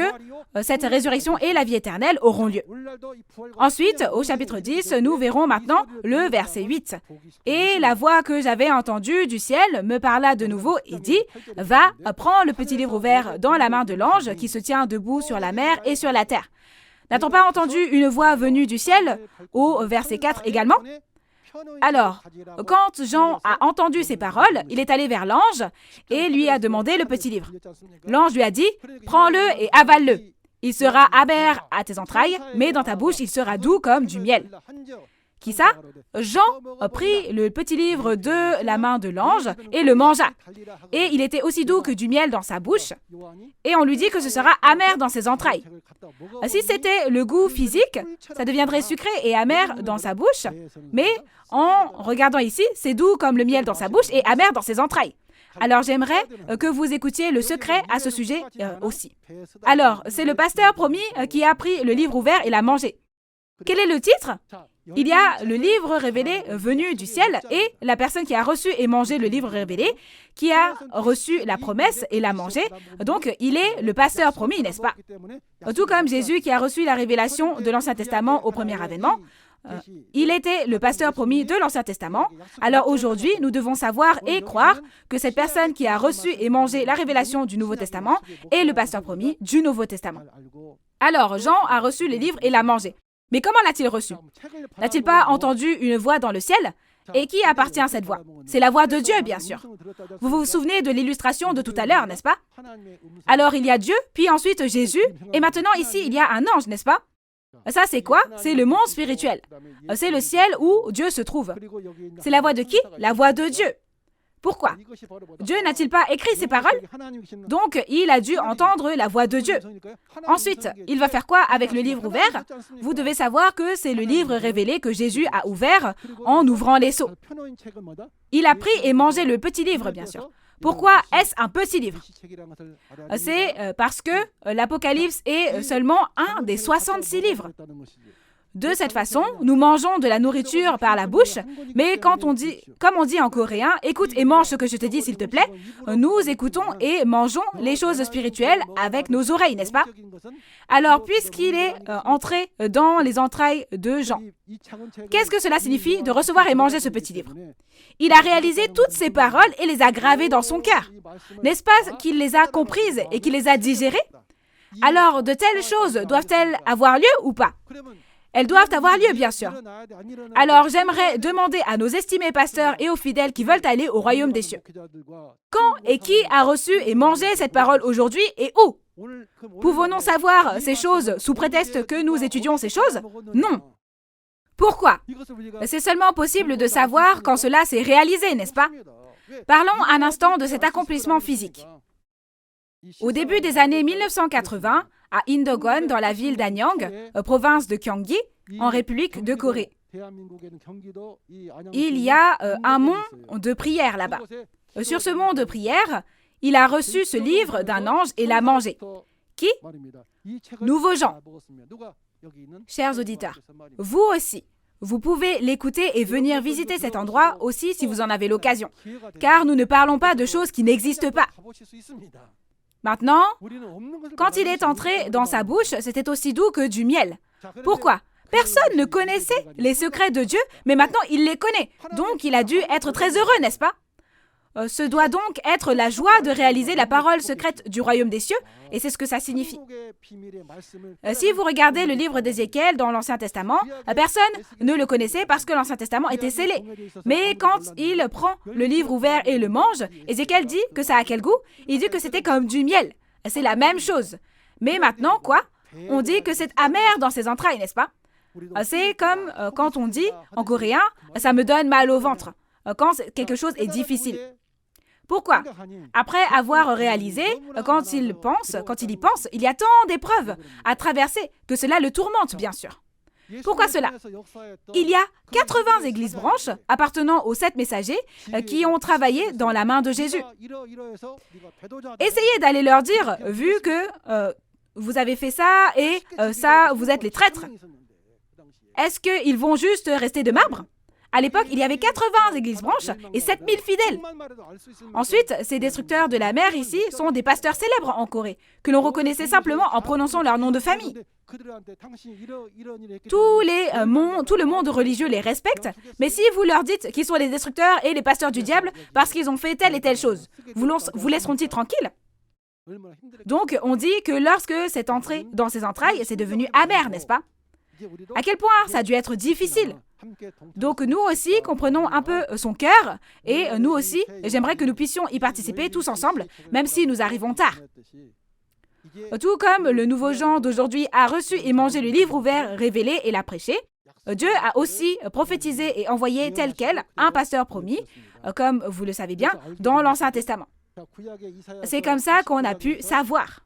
cette résurrection et la vie éternelle auront lieu. Ensuite, au chapitre 10, nous verrons maintenant le verset 8. « Et la voix que j'avais entendue du ciel me parla de nouveau et dit « Va, prends le petit livre ouvert dans la main de l'ange qui se tient debout sur la mer et sur la terre. » N'a-t-on pas entendu une voix venue du ciel au verset 4 également? Alors, quand Jean a entendu ces paroles, il est allé vers l'ange et lui a demandé le petit livre. L'ange lui a dit, « Prends-le et avale-le. Il sera amer à tes entrailles, mais dans ta bouche, il sera doux comme du miel. » Qui ça? Jean prit le petit livre de la main de l'ange et le mangea. Et il était aussi doux que du miel dans sa bouche. Et on lui dit que ce sera amer dans ses entrailles. Si c'était le goût physique, ça deviendrait sucré et amer dans sa bouche. Mais en regardant ici, c'est doux comme le miel dans sa bouche et amer dans ses entrailles. Alors j'aimerais que vous écoutiez le secret à ce sujet aussi. Alors, c'est le pasteur promis qui a pris le livre ouvert et l'a mangé. Quel est le titre? Il y a le livre révélé venu du ciel et la personne qui a reçu et mangé le livre révélé, qui a reçu la promesse et l'a mangé. Donc, il est le pasteur promis, n'est-ce pas? Tout comme Jésus qui a reçu la révélation de l'Ancien Testament au premier avènement, il était le pasteur promis de l'Ancien Testament. Alors aujourd'hui, nous devons savoir et croire que cette personne qui a reçu et mangé la révélation du Nouveau Testament est le pasteur promis du Nouveau Testament. Alors, Jean a reçu les livres et l'a mangé. Mais comment l'a-t-il reçu? N'a-t-il pas entendu une voix dans le ciel? Et qui appartient à cette voix? C'est la voix de Dieu, bien sûr. Vous vous souvenez de l'illustration de tout à l'heure, n'est-ce pas? Alors il y a Dieu, puis ensuite Jésus, et maintenant ici il y a un ange, n'est-ce pas? Ça c'est quoi? C'est le monde spirituel. C'est le ciel où Dieu se trouve. C'est la voix de qui? La voix de Dieu. Pourquoi? Dieu n'a-t-il pas écrit ces paroles? Donc, il a dû entendre la voix de Dieu. Ensuite, il va faire quoi avec le livre ouvert? Vous devez savoir que c'est le livre révélé que Jésus a ouvert en ouvrant les seaux. Il a pris et mangé le petit livre, bien sûr. Pourquoi est-ce un petit livre? C'est parce que l'Apocalypse est seulement un des 66 livres. De cette façon, nous mangeons de la nourriture par la bouche, mais quand on dit, comme on dit en coréen, « Écoute et mange ce que je te dis, s'il te plaît », nous écoutons et mangeons les choses spirituelles avec nos oreilles, n'est-ce pas? Alors, puisqu'il est entré dans les entrailles de Jean, qu'est-ce que cela signifie de recevoir et manger ce petit livre? Il a réalisé toutes ces paroles et les a gravées dans son cœur. N'est-ce pas qu'il les a comprises et qu'il les a digérées? Alors, de telles choses doivent-elles avoir lieu ou pas? Elles doivent avoir lieu, bien sûr. Alors, j'aimerais demander à nos estimés pasteurs et aux fidèles qui veulent aller au royaume des cieux. Quand et qui a reçu et mangé cette parole aujourd'hui et où? Pouvons-nous savoir ces choses sous prétexte que nous étudions ces choses? Non. Pourquoi? C'est seulement possible de savoir quand cela s'est réalisé, n'est-ce pas? Parlons un instant de cet accomplissement physique. Au début des années 1980, à Indogon, dans la ville d'Anyang, province de Gyeonggi, en République de Corée. Il y a un mont de prière là-bas. Sur ce mont de prière, il a reçu ce livre d'un ange et l'a mangé. Qui? Nouveau Jean. Chers auditeurs, vous aussi, vous pouvez l'écouter et venir visiter cet endroit aussi si vous en avez l'occasion, car nous ne parlons pas de choses qui n'existent pas. Maintenant, quand il est entré dans sa bouche, c'était aussi doux que du miel. Pourquoi? Personne ne connaissait les secrets de Dieu, mais maintenant il les connaît. Donc il a dû être très heureux, n'est-ce pas? Ce doit donc être la joie de réaliser la parole secrète du royaume des cieux, et c'est ce que ça signifie. Si vous regardez le livre d'Ézéchiel dans l'Ancien Testament, personne ne le connaissait parce que l'Ancien Testament était scellé. Mais quand il prend le livre ouvert et le mange, Ézéchiel dit que ça a quel goût? Il dit que c'était comme du miel. C'est la même chose. Mais maintenant, quoi? On dit que c'est amer dans ses entrailles, n'est-ce pas? C'est comme quand on dit en coréen, ça me donne mal au ventre, quand quelque chose est difficile. Pourquoi? Après avoir réalisé, quand il y pense, il y a tant d'épreuves à traverser que cela le tourmente, bien sûr. Pourquoi cela? Il y a 80 églises branches appartenant aux 7 messagers qui ont travaillé dans la main de Jésus. Essayez d'aller leur dire, vu que vous avez fait ça et ça, vous êtes les traîtres. Est-ce qu'ils vont juste rester de marbre? À l'époque, il y avait 80 églises branches et 7000 fidèles. Ensuite, ces destructeurs de la mer ici sont des pasteurs célèbres en Corée, que l'on reconnaissait simplement en prononçant leur nom de famille. Tout le monde religieux les respecte, mais si vous leur dites qu'ils sont les destructeurs et les pasteurs du diable parce qu'ils ont fait telle et telle chose, vous laisseront-ils tranquilles? Donc, on dit que lorsque c'est entré dans ses entrailles, c'est devenu amer, n'est-ce pas? À quel point ça a dû être difficile? Donc nous aussi comprenons un peu son cœur et nous aussi, j'aimerais que nous puissions y participer tous ensemble, même si nous arrivons tard. Tout comme le nouveau Jean d'aujourd'hui a reçu et mangé le livre ouvert, révélé et l'a prêché, Dieu a aussi prophétisé et envoyé tel quel un pasteur promis, comme vous le savez bien, dans l'Ancien Testament. C'est comme ça qu'on a pu savoir.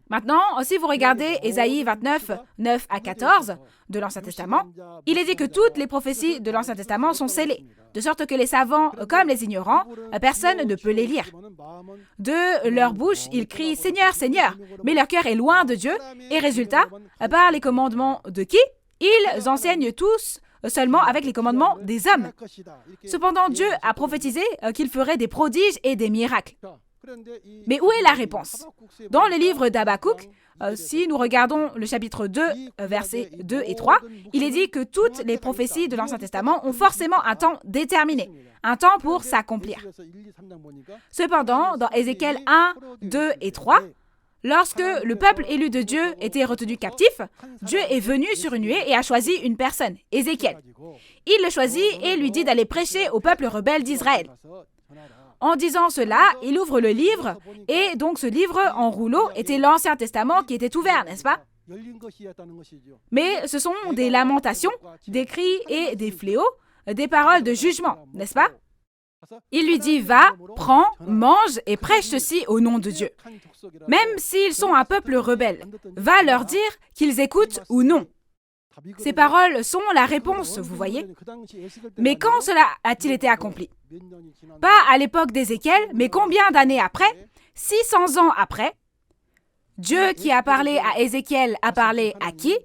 Maintenant, si vous regardez Ésaïe 29, 9 à 14 de l'Ancien Testament, il est dit que toutes les prophéties de l'Ancien Testament sont scellées, de sorte que les savants comme les ignorants, personne ne peut les lire. De leur bouche, ils crient « Seigneur, Seigneur », mais leur cœur est loin de Dieu, et résultat, par les commandements de qui? Ils enseignent tous seulement avec les commandements des hommes. Cependant, Dieu a prophétisé qu'il ferait des prodiges et des miracles. Mais où est la réponse? Dans le livre d'Habakkuk, si nous regardons le chapitre 2, versets 2 et 3, il est dit que toutes les prophéties de l'Ancien Testament ont forcément un temps déterminé, un temps pour s'accomplir. Cependant, dans Ézéchiel 1, 2 et 3, lorsque le peuple élu de Dieu était retenu captif, Dieu est venu sur une nuée et a choisi une personne, Ézéchiel. Il le choisit et lui dit d'aller prêcher au peuple rebelle d'Israël. En disant cela, il ouvre le livre, et donc ce livre en rouleau était l'Ancien Testament qui était ouvert, n'est-ce pas? Mais ce sont des lamentations, des cris et des fléaux, des paroles de jugement, n'est-ce pas? Il lui dit « Va, prends, mange et prêche ceci au nom de Dieu. » Même s'ils sont un peuple rebelle, va leur dire qu'ils écoutent ou non. Ces paroles sont la réponse, vous voyez. Mais quand cela a-t-il été accompli? Pas à l'époque d'Ézéchiel, mais combien d'années après? 600 ans après. Dieu qui a parlé à Ézéchiel a parlé à qui?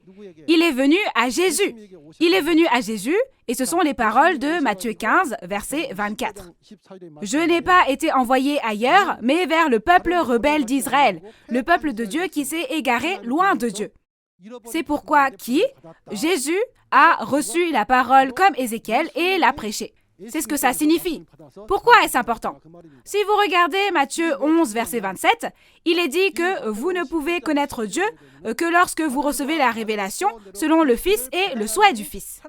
Il est venu à Jésus. Il est venu à Jésus, et ce sont les paroles de Matthieu 15, verset 24. Je n'ai pas été envoyé ailleurs, mais vers le peuple rebelle d'Israël, le peuple de Dieu qui s'est égaré loin de Dieu. C'est pourquoi qui? Jésus a reçu la parole comme Ézéchiel et l'a prêchée. C'est ce que ça signifie. Pourquoi est-ce important? Si vous regardez Matthieu 11, verset 27, il est dit que vous ne pouvez connaître Dieu que lorsque vous recevez la révélation selon le Fils et le souhait du Fils.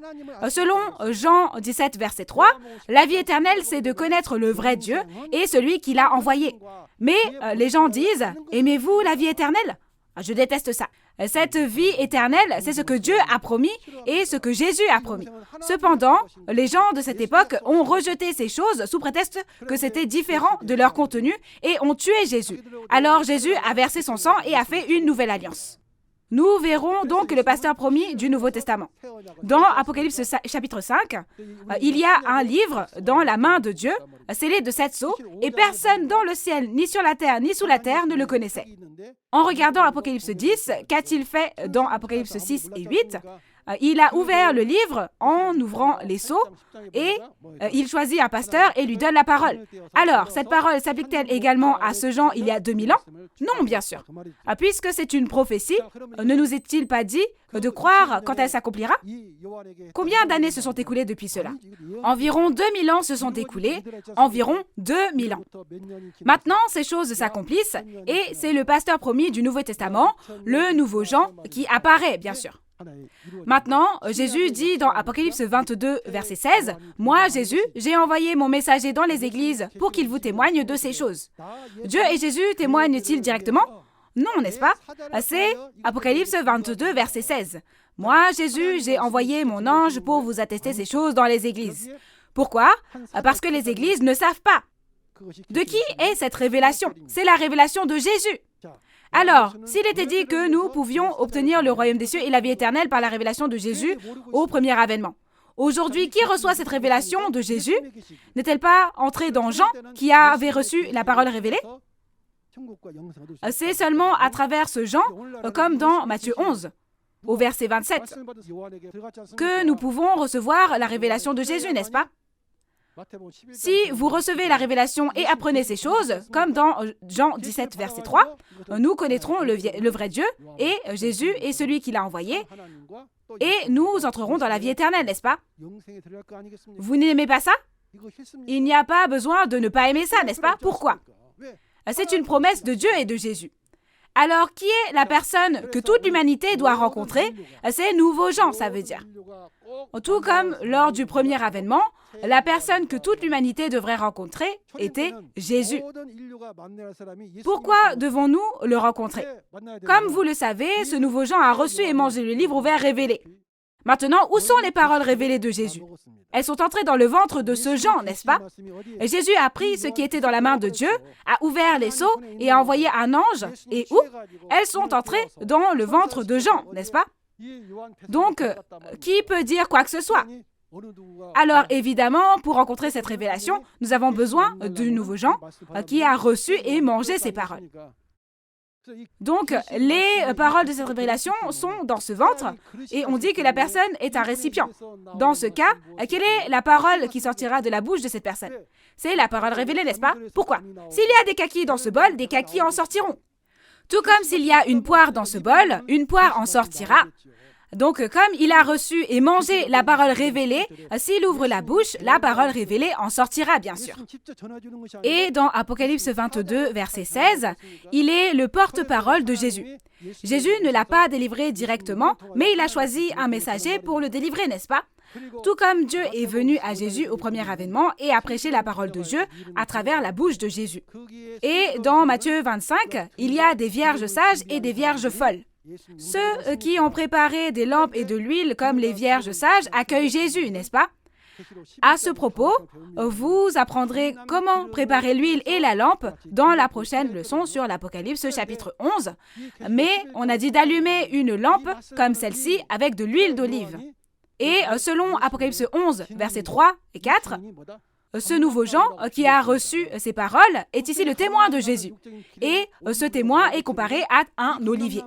Selon Jean 17, verset 3, la vie éternelle, c'est de connaître le vrai Dieu et celui qui l'a envoyé. Mais les gens disent, aimez-vous la vie éternelle? Je déteste ça. Cette vie éternelle, c'est ce que Dieu a promis et ce que Jésus a promis. Cependant, les gens de cette époque ont rejeté ces choses sous prétexte que c'était différent de leur contenu et ont tué Jésus. Alors Jésus a versé son sang et a fait une nouvelle alliance. Nous verrons donc le pasteur promis du Nouveau Testament. Dans Apocalypse chapitre 5, il y a un livre dans la main de Dieu, scellé de 7 sceaux, et personne dans le ciel, ni sur la terre, ni sous la terre ne le connaissait. En regardant Apocalypse 10, qu'a-t-il fait dans Apocalypse 6 et 8? Il a ouvert le livre en ouvrant les sceaux et il choisit un pasteur et lui donne la parole. Alors, cette parole s'applique-t-elle également à ce Jean il y a 2000 ans? Non, bien sûr. Puisque c'est une prophétie, ne nous est-il pas dit de croire quand elle s'accomplira? Combien d'années se sont écoulées depuis cela? Environ 2000 ans se sont écoulés, environ 2000 ans. Maintenant, ces choses s'accomplissent et c'est le pasteur promis du Nouveau Testament, le nouveau Jean, qui apparaît, bien sûr. Maintenant, Jésus dit dans Apocalypse 22, verset 16, « Moi, Jésus, j'ai envoyé mon messager dans les églises pour qu'il vous témoigne de ces choses. » Dieu et Jésus témoignent-ils directement? Non, n'est-ce pas? C'est Apocalypse 22, verset 16. « Moi, Jésus, j'ai envoyé mon ange pour vous attester ces choses dans les églises. » Pourquoi? Parce que les églises ne savent pas. De qui est cette révélation? C'est la révélation de Jésus. Alors, s'il était dit que nous pouvions obtenir le royaume des cieux et la vie éternelle par la révélation de Jésus au premier avènement, aujourd'hui, qui reçoit cette révélation de Jésus? N'est-elle pas entrée dans Jean, qui avait reçu la parole révélée? C'est seulement à travers ce Jean, comme dans Matthieu 11, au verset 27, que nous pouvons recevoir la révélation de Jésus, n'est-ce pas? Si vous recevez la révélation et apprenez ces choses, comme dans Jean 17, verset 3, nous connaîtrons le vrai Dieu et Jésus est celui qui l'a envoyé et nous entrerons dans la vie éternelle, n'est-ce pas? Vous n'aimez pas ça? Il n'y a pas besoin de ne pas aimer ça, n'est-ce pas? Pourquoi? C'est une promesse de Dieu et de Jésus. Alors, qui est la personne que toute l'humanité doit rencontrer? C'est nouveaux gens, ça veut dire. Tout comme lors du premier avènement, la personne que toute l'humanité devrait rencontrer était Jésus. Pourquoi devons-nous le rencontrer? Comme vous le savez, ce nouveau Jean a reçu et mangé le livre ouvert révélé. Maintenant, où sont les paroles révélées de Jésus? Elles sont entrées dans le ventre de ce Jean, n'est-ce pas? Et Jésus a pris ce qui était dans la main de Dieu, a ouvert les seaux et a envoyé un ange. Et où? Elles sont entrées dans le ventre de Jean, n'est-ce pas? Donc, qui peut dire quoi que ce soit? Alors, évidemment, pour rencontrer cette révélation, nous avons besoin du nouveau Jean qui a reçu et mangé ces paroles. Donc, les paroles de cette révélation sont dans ce ventre et on dit que la personne est un récipient. Dans ce cas, quelle est la parole qui sortira de la bouche de cette personne? C'est la parole révélée, n'est-ce pas? Pourquoi? S'il y a des kakis dans ce bol, des kakis en sortiront. Tout comme s'il y a une poire dans ce bol, une poire en sortira. Donc, comme il a reçu et mangé la parole révélée, s'il ouvre la bouche, la parole révélée en sortira, bien sûr. Et dans Apocalypse 22, verset 16, il est le porte-parole de Jésus. Jésus ne l'a pas délivré directement, mais il a choisi un messager pour le délivrer, n'est-ce pas? Tout comme Dieu est venu à Jésus au premier avènement et a prêché la parole de Dieu à travers la bouche de Jésus. Et dans Matthieu 25, il y a des vierges sages et des vierges folles. Ceux qui ont préparé des lampes et de l'huile comme les vierges sages accueillent Jésus, n'est-ce pas? À ce propos, vous apprendrez comment préparer l'huile et la lampe dans la prochaine leçon sur l'Apocalypse chapitre 11. Mais on a dit d'allumer une lampe comme celle-ci avec de l'huile d'olive. Et selon Apocalypse 11, versets 3 et 4, ce nouveau Jean qui a reçu ces paroles est ici le témoin de Jésus. Et ce témoin est comparé à un olivier.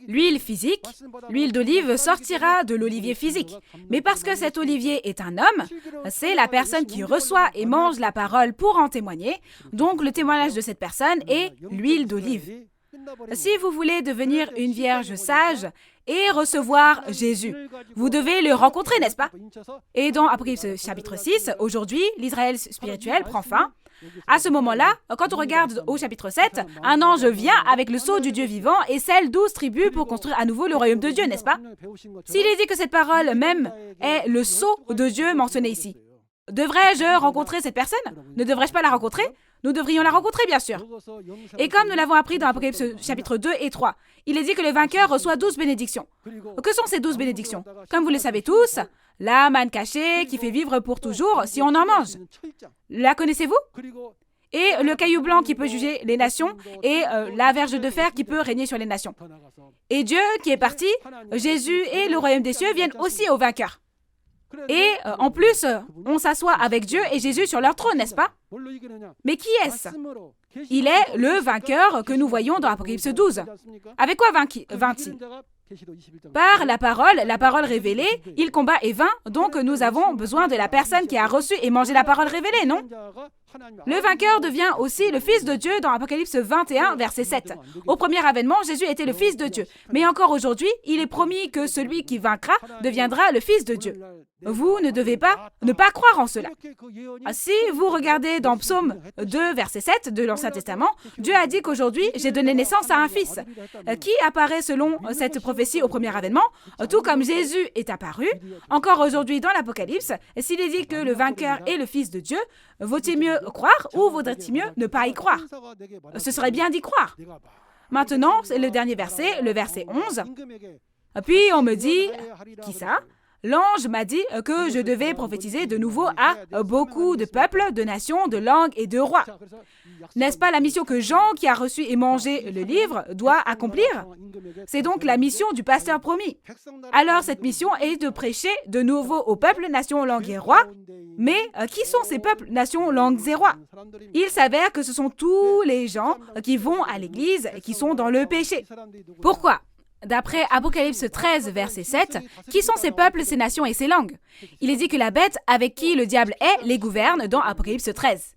L'huile physique, l'huile d'olive sortira de l'olivier physique. Mais parce que cet olivier est un homme, c'est la personne qui reçoit et mange la parole pour en témoigner. Donc le témoignage de cette personne est l'huile d'olive. Si vous voulez devenir une vierge sage et recevoir Jésus, vous devez le rencontrer, n'est-ce pas? Et dans Apocalypse chapitre 6, aujourd'hui, l'Israël spirituel prend fin. À ce moment-là, quand on regarde au chapitre 7, un ange vient avec le sceau du Dieu vivant et scelle 12 tribus pour construire à nouveau le royaume de Dieu, n'est-ce pas? S'il est dit que cette parole même est le sceau de Dieu mentionné ici, devrais-je rencontrer cette personne? Ne devrais-je pas la rencontrer? Nous devrions la rencontrer, bien sûr. Et comme nous l'avons appris dans Apocalypse chapitre 2 et 3, il est dit que le vainqueur reçoit 12 bénédictions. Que sont ces 12 bénédictions? Comme vous le savez tous, la manne cachée qui fait vivre pour toujours si on en mange. La connaissez-vous? Et le caillou blanc qui peut juger les nations et la verge de fer qui peut régner sur les nations. Et Dieu qui est parti, Jésus et le royaume des cieux viennent aussi au vainqueur. Et en plus, on s'assoit avec Dieu et Jésus sur leur trône, n'est-ce pas? Mais qui est-ce? Il est le vainqueur que nous voyons dans Apocalypse 12. Avec quoi vainc-il? Par la parole révélée, il combat et vainc, donc nous avons besoin de la personne qui a reçu et mangé la parole révélée, non? Le vainqueur devient aussi le Fils de Dieu dans Apocalypse 21, verset 7. Au premier avènement, Jésus était le Fils de Dieu. Mais encore aujourd'hui, il est promis que celui qui vaincra deviendra le Fils de Dieu. Vous ne devez pas ne pas croire en cela. Si vous regardez dans Psaume 2, verset 7 de l'Ancien Testament, Dieu a dit qu'aujourd'hui, j'ai donné naissance à un fils qui apparaît selon cette prophétie au premier avènement, tout comme Jésus est apparu. Encore aujourd'hui dans l'Apocalypse, s'il est dit que le vainqueur est le Fils de Dieu, vaut-il mieux croire ou vaudrait-il mieux ne pas y croire? Ce serait bien d'y croire. Maintenant, c'est le dernier verset, le verset 11. Puis on me dit, qui ça? L'ange m'a dit que je devais prophétiser de nouveau à beaucoup de peuples, de nations, de langues et de rois. N'est-ce pas la mission que Jean, qui a reçu et mangé le livre, doit accomplir? C'est donc la mission du pasteur promis. Alors cette mission est de prêcher de nouveau aux peuples, nations, langues et rois. Mais qui sont ces peuples, nations, langues et rois? Il s'avère que ce sont tous les gens qui vont à l'église et qui sont dans le péché. Pourquoi? D'après Apocalypse 13, verset 7, qui sont ces peuples, ces nations et ces langues? Il est dit que la bête avec qui le diable est les gouverne dans Apocalypse 13.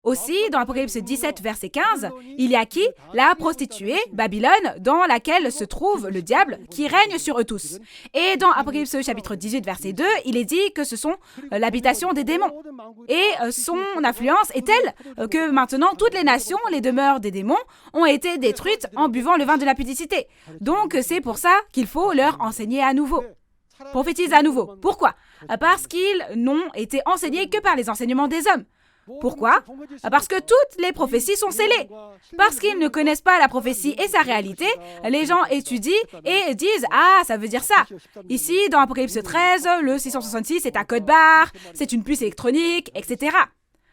Aussi, dans Apocalypse 17, verset 15, il y a qui? La prostituée, Babylone, dans laquelle se trouve le diable, qui règne sur eux tous. Et dans Apocalypse chapitre 18, verset 2, il est dit que ce sont l'habitation des démons. Et son influence est telle que maintenant, toutes les nations, les demeures des démons, ont été détruites en buvant le vin de la pudicité. Donc, c'est pour ça qu'il faut leur enseigner à nouveau. Prophétise à nouveau. Pourquoi? Parce qu'ils n'ont été enseignés que par les enseignements des hommes. Pourquoi? Parce que toutes les prophéties sont scellées. Parce qu'ils ne connaissent pas la prophétie et sa réalité, les gens étudient et disent « Ah, ça veut dire ça ». Ici, dans Apocalypse 13, le 666 est un code barre, c'est une puce électronique, etc.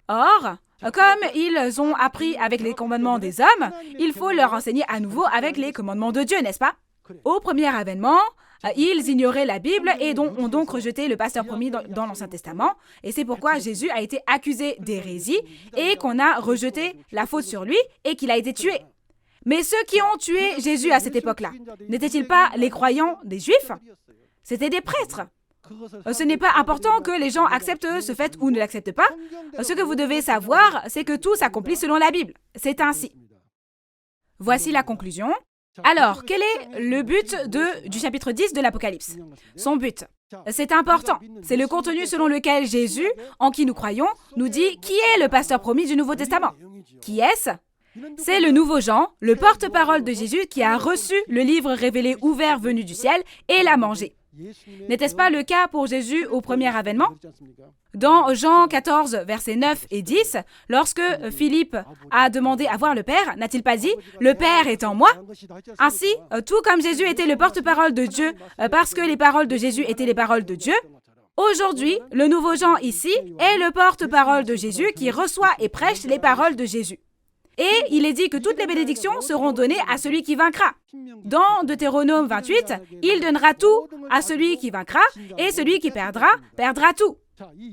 Or, comme ils ont appris avec les commandements des hommes, il faut leur enseigner à nouveau avec les commandements de Dieu, n'est-ce pas? Au premier avènement, ils ignoraient la Bible et ont donc rejeté le pasteur promis dans l'Ancien Testament. Et c'est pourquoi Jésus a été accusé d'hérésie et qu'on a rejeté la faute sur lui et qu'il a été tué. Mais ceux qui ont tué Jésus à cette époque-là, n'étaient-ils pas les croyants des Juifs? C'était des prêtres. Ce n'est pas important que les gens acceptent ce fait ou ne l'acceptent pas. Ce que vous devez savoir, c'est que tout s'accomplit selon la Bible. C'est ainsi. Voici la conclusion. Alors, quel est le but du chapitre 10 de l'Apocalypse? Son but. C'est important. C'est le contenu selon lequel Jésus, en qui nous croyons, nous dit qui est le pasteur promis du Nouveau Testament. Qui est-ce? C'est le nouveau Jean, le porte-parole de Jésus qui a reçu le livre révélé ouvert venu du ciel et l'a mangé. N'était-ce pas le cas pour Jésus au premier avènement? Dans Jean 14, versets 9 et 10, lorsque Philippe a demandé à voir le Père, n'a-t-il pas dit « Le Père est en moi » Ainsi, tout comme Jésus était le porte-parole de Dieu, parce que les paroles de Jésus étaient les paroles de Dieu, aujourd'hui, le nouveau Jean ici est le porte-parole de Jésus qui reçoit et prêche les paroles de Jésus. Et il est dit que toutes les bénédictions seront données à celui qui vaincra. Dans Deutéronome 28, il donnera tout à celui qui vaincra, et celui qui perdra, perdra tout.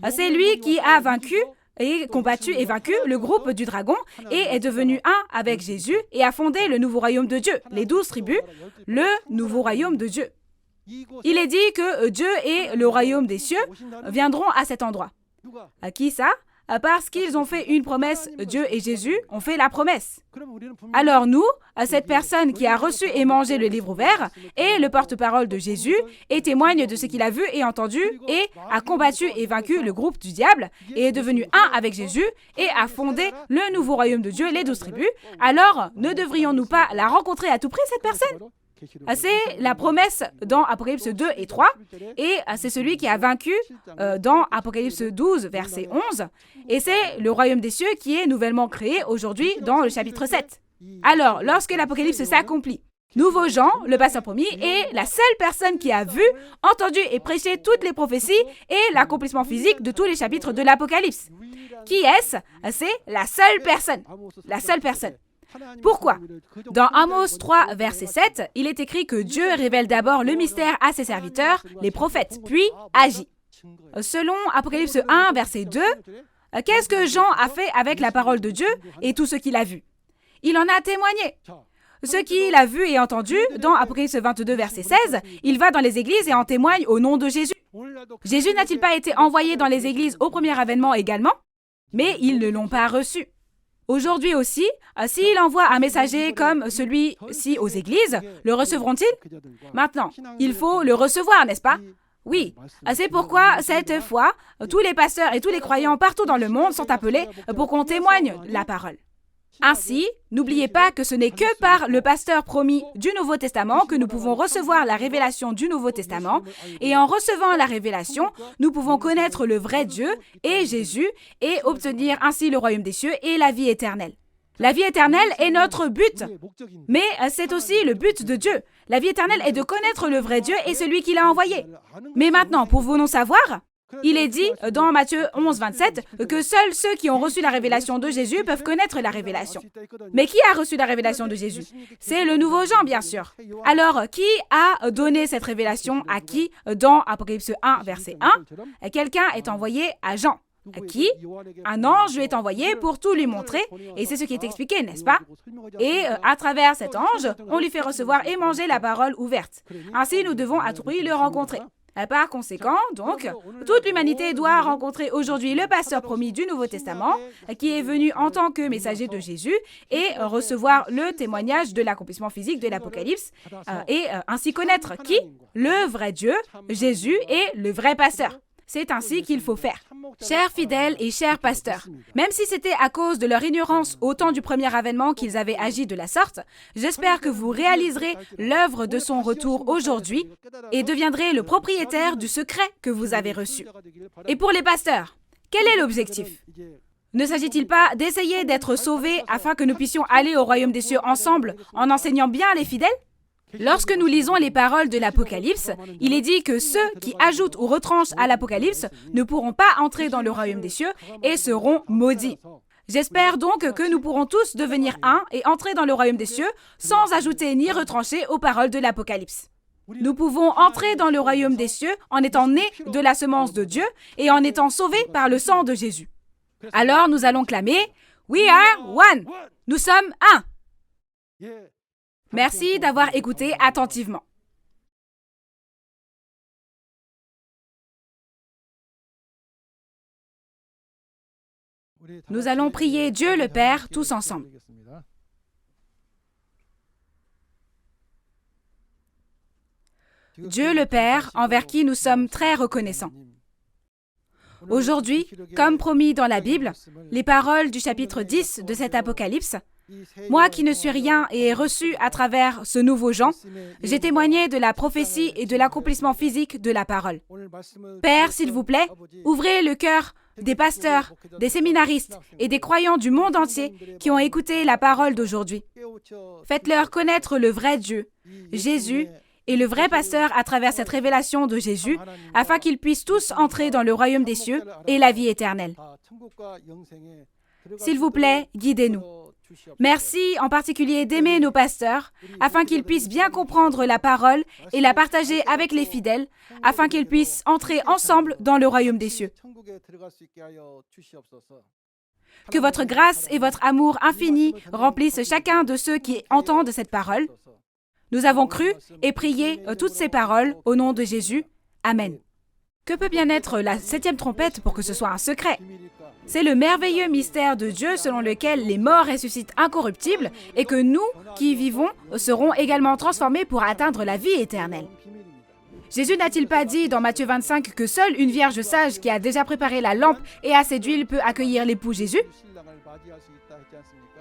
C'est lui qui a vaincu et combattu et vaincu le groupe du dragon et est devenu un avec Jésus et a fondé le nouveau royaume de Dieu, les 12 tribus, le nouveau royaume de Dieu. Il est dit que Dieu et le royaume des cieux viendront à cet endroit. À qui ça? Parce qu'ils ont fait une promesse, Dieu et Jésus ont fait la promesse. Alors nous, cette personne qui a reçu et mangé le livre ouvert, est le porte-parole de Jésus et témoigne de ce qu'il a vu et entendu et a combattu et vaincu le groupe du diable et est devenu un avec Jésus et a fondé le nouveau royaume de Dieu, les 12 tribus. Alors, ne devrions-nous pas la rencontrer à tout prix, cette personne? C'est la promesse dans Apocalypse 2 et 3, et c'est celui qui a vaincu dans Apocalypse 12, verset 11, et c'est le royaume des cieux qui est nouvellement créé aujourd'hui dans le chapitre 7. Alors, lorsque l'Apocalypse s'accomplit, nouveau Jean, le pasteur promis, est la seule personne qui a vu, entendu et prêché toutes les prophéties et l'accomplissement physique de tous les chapitres de l'Apocalypse. Qui est-ce? C'est la seule personne. La seule personne. Pourquoi? Dans Amos 3, verset 7, il est écrit que Dieu révèle d'abord le mystère à ses serviteurs, les prophètes, puis agit. Selon Apocalypse 1, verset 2, qu'est-ce que Jean a fait avec la parole de Dieu et tout ce qu'il a vu? Il en a témoigné. Ce qu'il a vu et entendu, dans Apocalypse 22, verset 16, il va dans les églises et en témoigne au nom de Jésus. Jésus n'a-t-il pas été envoyé dans les églises au premier avènement également? Mais ils ne l'ont pas reçu. Aujourd'hui aussi, s'il envoie un messager comme celui-ci aux églises, le recevront-ils? Maintenant, il faut le recevoir, n'est-ce pas? Oui, c'est pourquoi cette fois, tous les pasteurs et tous les croyants partout dans le monde sont appelés pour qu'on témoigne la parole. Ainsi, n'oubliez pas que ce n'est que par le pasteur promis du Nouveau Testament que nous pouvons recevoir la révélation du Nouveau Testament, et en recevant la révélation, nous pouvons connaître le vrai Dieu et Jésus et obtenir ainsi le royaume des cieux et la vie éternelle. La vie éternelle est notre but, mais c'est aussi le but de Dieu. La vie éternelle est de connaître le vrai Dieu et celui qui l'a envoyé. Mais maintenant, pouvons-nous savoir? Il est dit dans Matthieu 11, 27 que seuls ceux qui ont reçu la révélation de Jésus peuvent connaître la révélation. Mais qui a reçu la révélation de Jésus? C'est le nouveau Jean, bien sûr. Alors, qui a donné cette révélation à qui? Dans Apocalypse 1, verset 1, quelqu'un est envoyé à Jean. À qui? Un ange lui est envoyé pour tout lui montrer, et c'est ce qui est expliqué, n'est-ce pas? Et à travers cet ange, on lui fait recevoir et manger la parole ouverte. Ainsi, nous devons à tout prix le rencontrer. Par conséquent, donc, toute l'humanité doit rencontrer aujourd'hui le pasteur promis du Nouveau Testament, qui est venu en tant que messager de Jésus, et recevoir le témoignage de l'accomplissement physique de l'Apocalypse, et ainsi connaître qui? Le vrai Dieu, Jésus, et le vrai pasteur. C'est ainsi qu'il faut faire. Chers fidèles et chers pasteurs, même si c'était à cause de leur ignorance au temps du premier avènement qu'ils avaient agi de la sorte, j'espère que vous réaliserez l'œuvre de son retour aujourd'hui et deviendrez le propriétaire du secret que vous avez reçu. Et pour les pasteurs, quel est l'objectif? Ne s'agit-il pas d'essayer d'être sauvés afin que nous puissions aller au royaume des cieux ensemble en enseignant bien les fidèles? Lorsque nous lisons les paroles de l'Apocalypse, il est dit que ceux qui ajoutent ou retranchent à l'Apocalypse ne pourront pas entrer dans le royaume des cieux et seront maudits. J'espère donc que nous pourrons tous devenir un et entrer dans le royaume des cieux sans ajouter ni retrancher aux paroles de l'Apocalypse. Nous pouvons entrer dans le royaume des cieux en étant nés de la semence de Dieu et en étant sauvés par le sang de Jésus. Alors nous allons clamer « We are one » Nous sommes un. Merci d'avoir écouté attentivement. Nous allons prier Dieu le Père tous ensemble. Dieu le Père, envers qui nous sommes très reconnaissants. Aujourd'hui, comme promis dans la Bible, les paroles du chapitre 10 de cet Apocalypse, moi qui ne suis rien et ai reçu à travers ce nouveau Jean, j'ai témoigné de la prophétie et de l'accomplissement physique de la parole. Père, s'il vous plaît, ouvrez le cœur des pasteurs, des séminaristes et des croyants du monde entier qui ont écouté la parole d'aujourd'hui. Faites-leur connaître le vrai Dieu, Jésus, et le vrai pasteur à travers cette révélation de Jésus, afin qu'ils puissent tous entrer dans le royaume des cieux et la vie éternelle. S'il vous plaît, guidez-nous. Merci en particulier d'aimer nos pasteurs, afin qu'ils puissent bien comprendre la parole et la partager avec les fidèles, afin qu'ils puissent entrer ensemble dans le royaume des cieux. Que votre grâce et votre amour infini remplissent chacun de ceux qui entendent cette parole. Nous avons cru et prié toutes ces paroles au nom de Jésus. Amen. Que peut bien être la 7e trompette pour que ce soit un secret? C'est le merveilleux mystère de Dieu selon lequel les morts ressuscitent incorruptibles et que nous, qui y vivons, serons également transformés pour atteindre la vie éternelle. Jésus n'a-t-il pas dit dans Matthieu 25 que seule une vierge sage qui a déjà préparé la lampe et assez d'huile peut accueillir l'époux Jésus?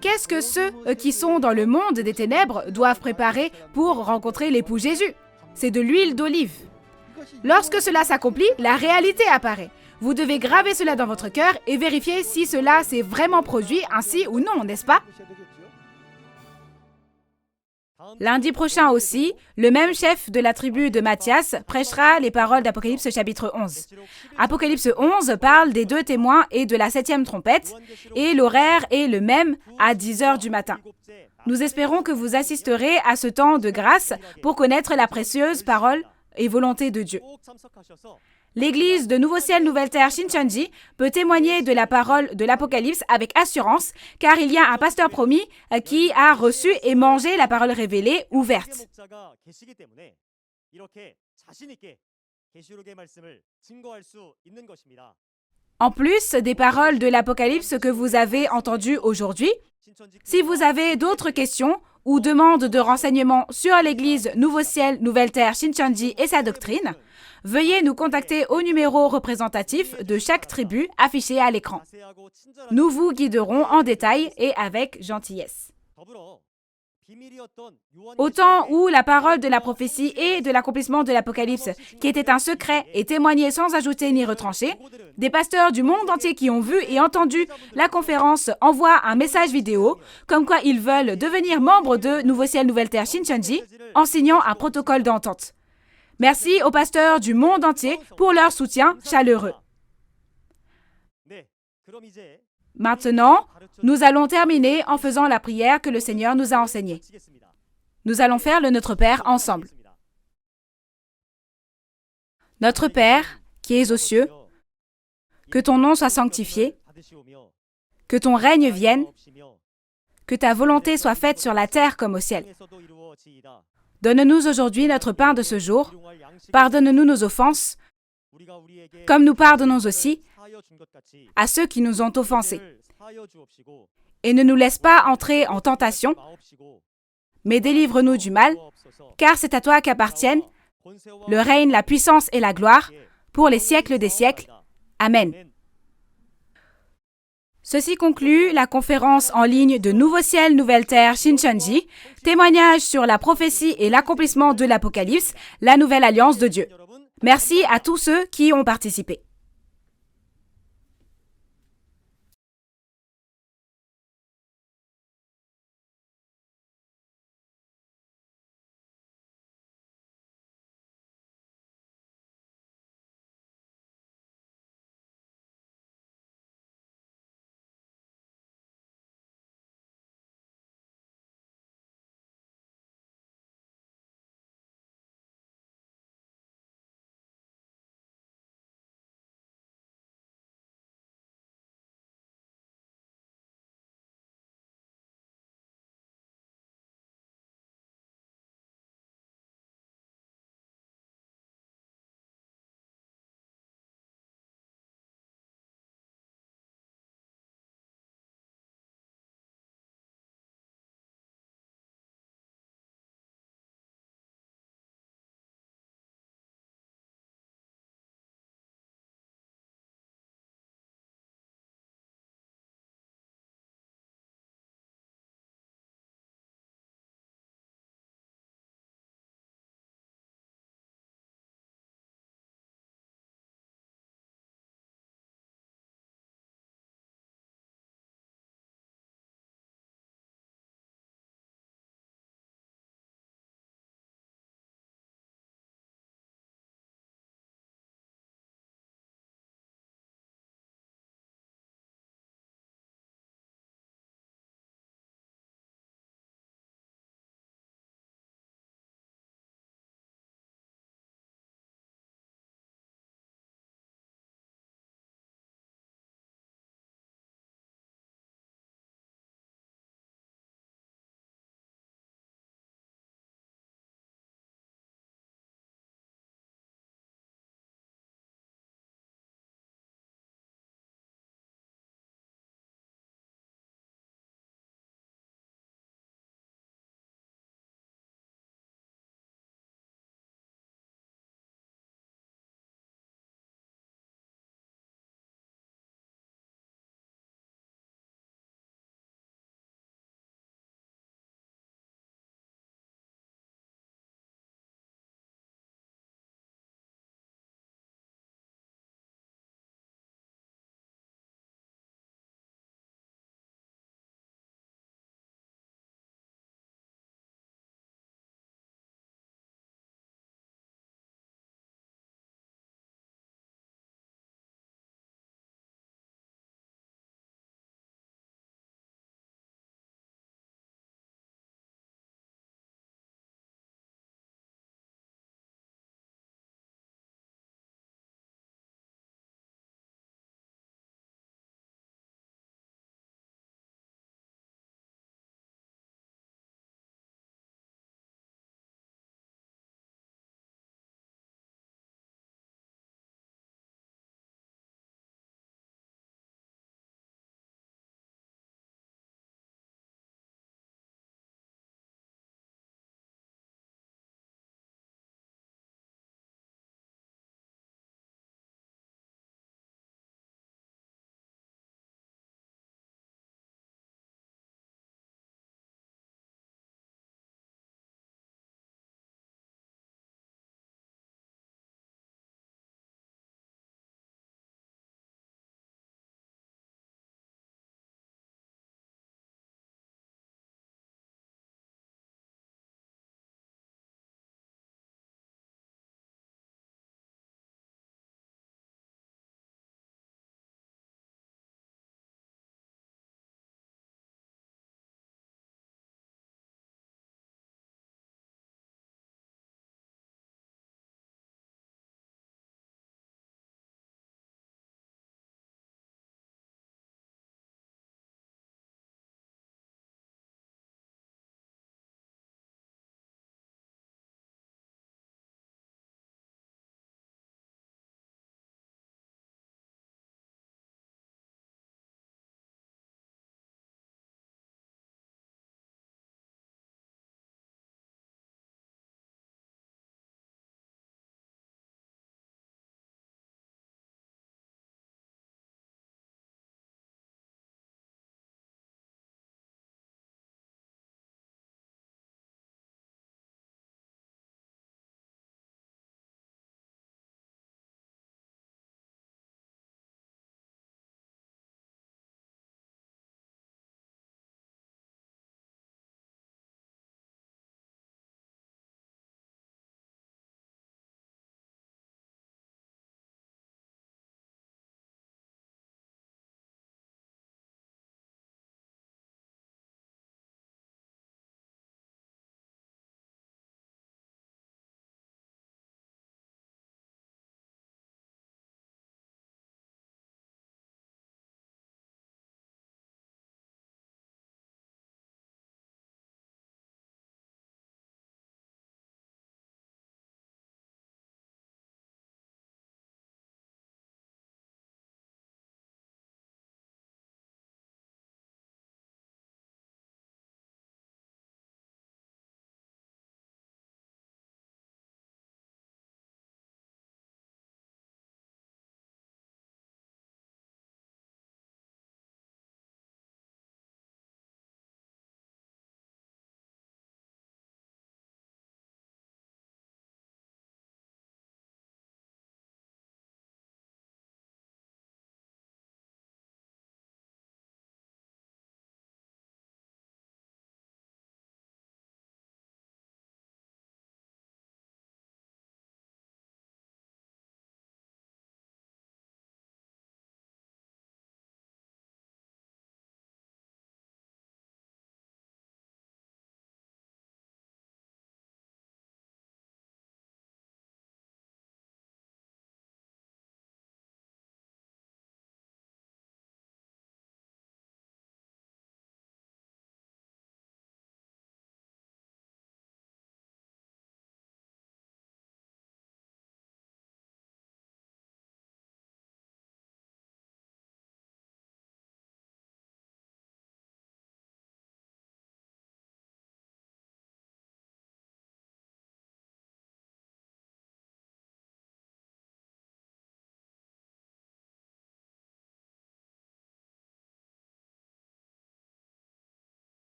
Qu'est-ce que ceux qui sont dans le monde des ténèbres doivent préparer pour rencontrer l'époux Jésus? C'est de l'huile d'olive. Lorsque cela s'accomplit, la réalité apparaît. Vous devez graver cela dans votre cœur et vérifier si cela s'est vraiment produit ainsi ou non, n'est-ce pas? Lundi prochain aussi, le même chef de la tribu de Matthias prêchera les paroles d'Apocalypse chapitre 11. Apocalypse 11 parle des 2 témoins et de la 7e trompette, et l'horaire est le même à 10h du matin. Nous espérons que vous assisterez à ce temps de grâce pour connaître la précieuse parole et volonté de Dieu. L'Église de Nouveau Ciel, Nouvelle Terre Shincheonji peut témoigner de la parole de l'Apocalypse avec assurance, car il y a un pasteur promis qui a reçu et mangé la parole révélée ouverte. En plus des paroles de l'Apocalypse que vous avez entendues aujourd'hui, si vous avez d'autres questions ou demandes de renseignements sur l'Église Nouveau Ciel, Nouvelle Terre Shincheonji et sa doctrine, veuillez nous contacter au numéro représentatif de chaque tribu affiché à l'écran. Nous vous guiderons en détail et avec gentillesse. Au temps où la parole de la prophétie et de l'accomplissement de l'Apocalypse, qui était un secret, est témoignée sans ajouter ni retrancher, des pasteurs du monde entier qui ont vu et entendu la conférence envoient un message vidéo, comme quoi ils veulent devenir membres de Nouveau Ciel, Nouvelle Terre Shincheonji, en signant un protocole d'entente. Merci aux pasteurs du monde entier pour leur soutien chaleureux. Maintenant, nous allons terminer en faisant la prière que le Seigneur nous a enseignée. Nous allons faire le Notre Père ensemble. Notre Père, qui es aux cieux, que ton nom soit sanctifié, que ton règne vienne, que ta volonté soit faite sur la terre comme au ciel. Donne-nous aujourd'hui notre pain de ce jour. Pardonne-nous nos offenses, comme nous pardonnons aussi à ceux qui nous ont offensés. Et ne nous laisse pas entrer en tentation, mais délivre-nous du mal, car c'est à toi qu'appartiennent le règne, la puissance et la gloire pour les siècles des siècles. Amen. Ceci conclut la conférence en ligne de Nouveau Ciel, Nouvelle Terre, Shincheonji, témoignage sur la prophétie et l'accomplissement de l'Apocalypse, la nouvelle alliance de Dieu. Merci à tous ceux qui ont participé.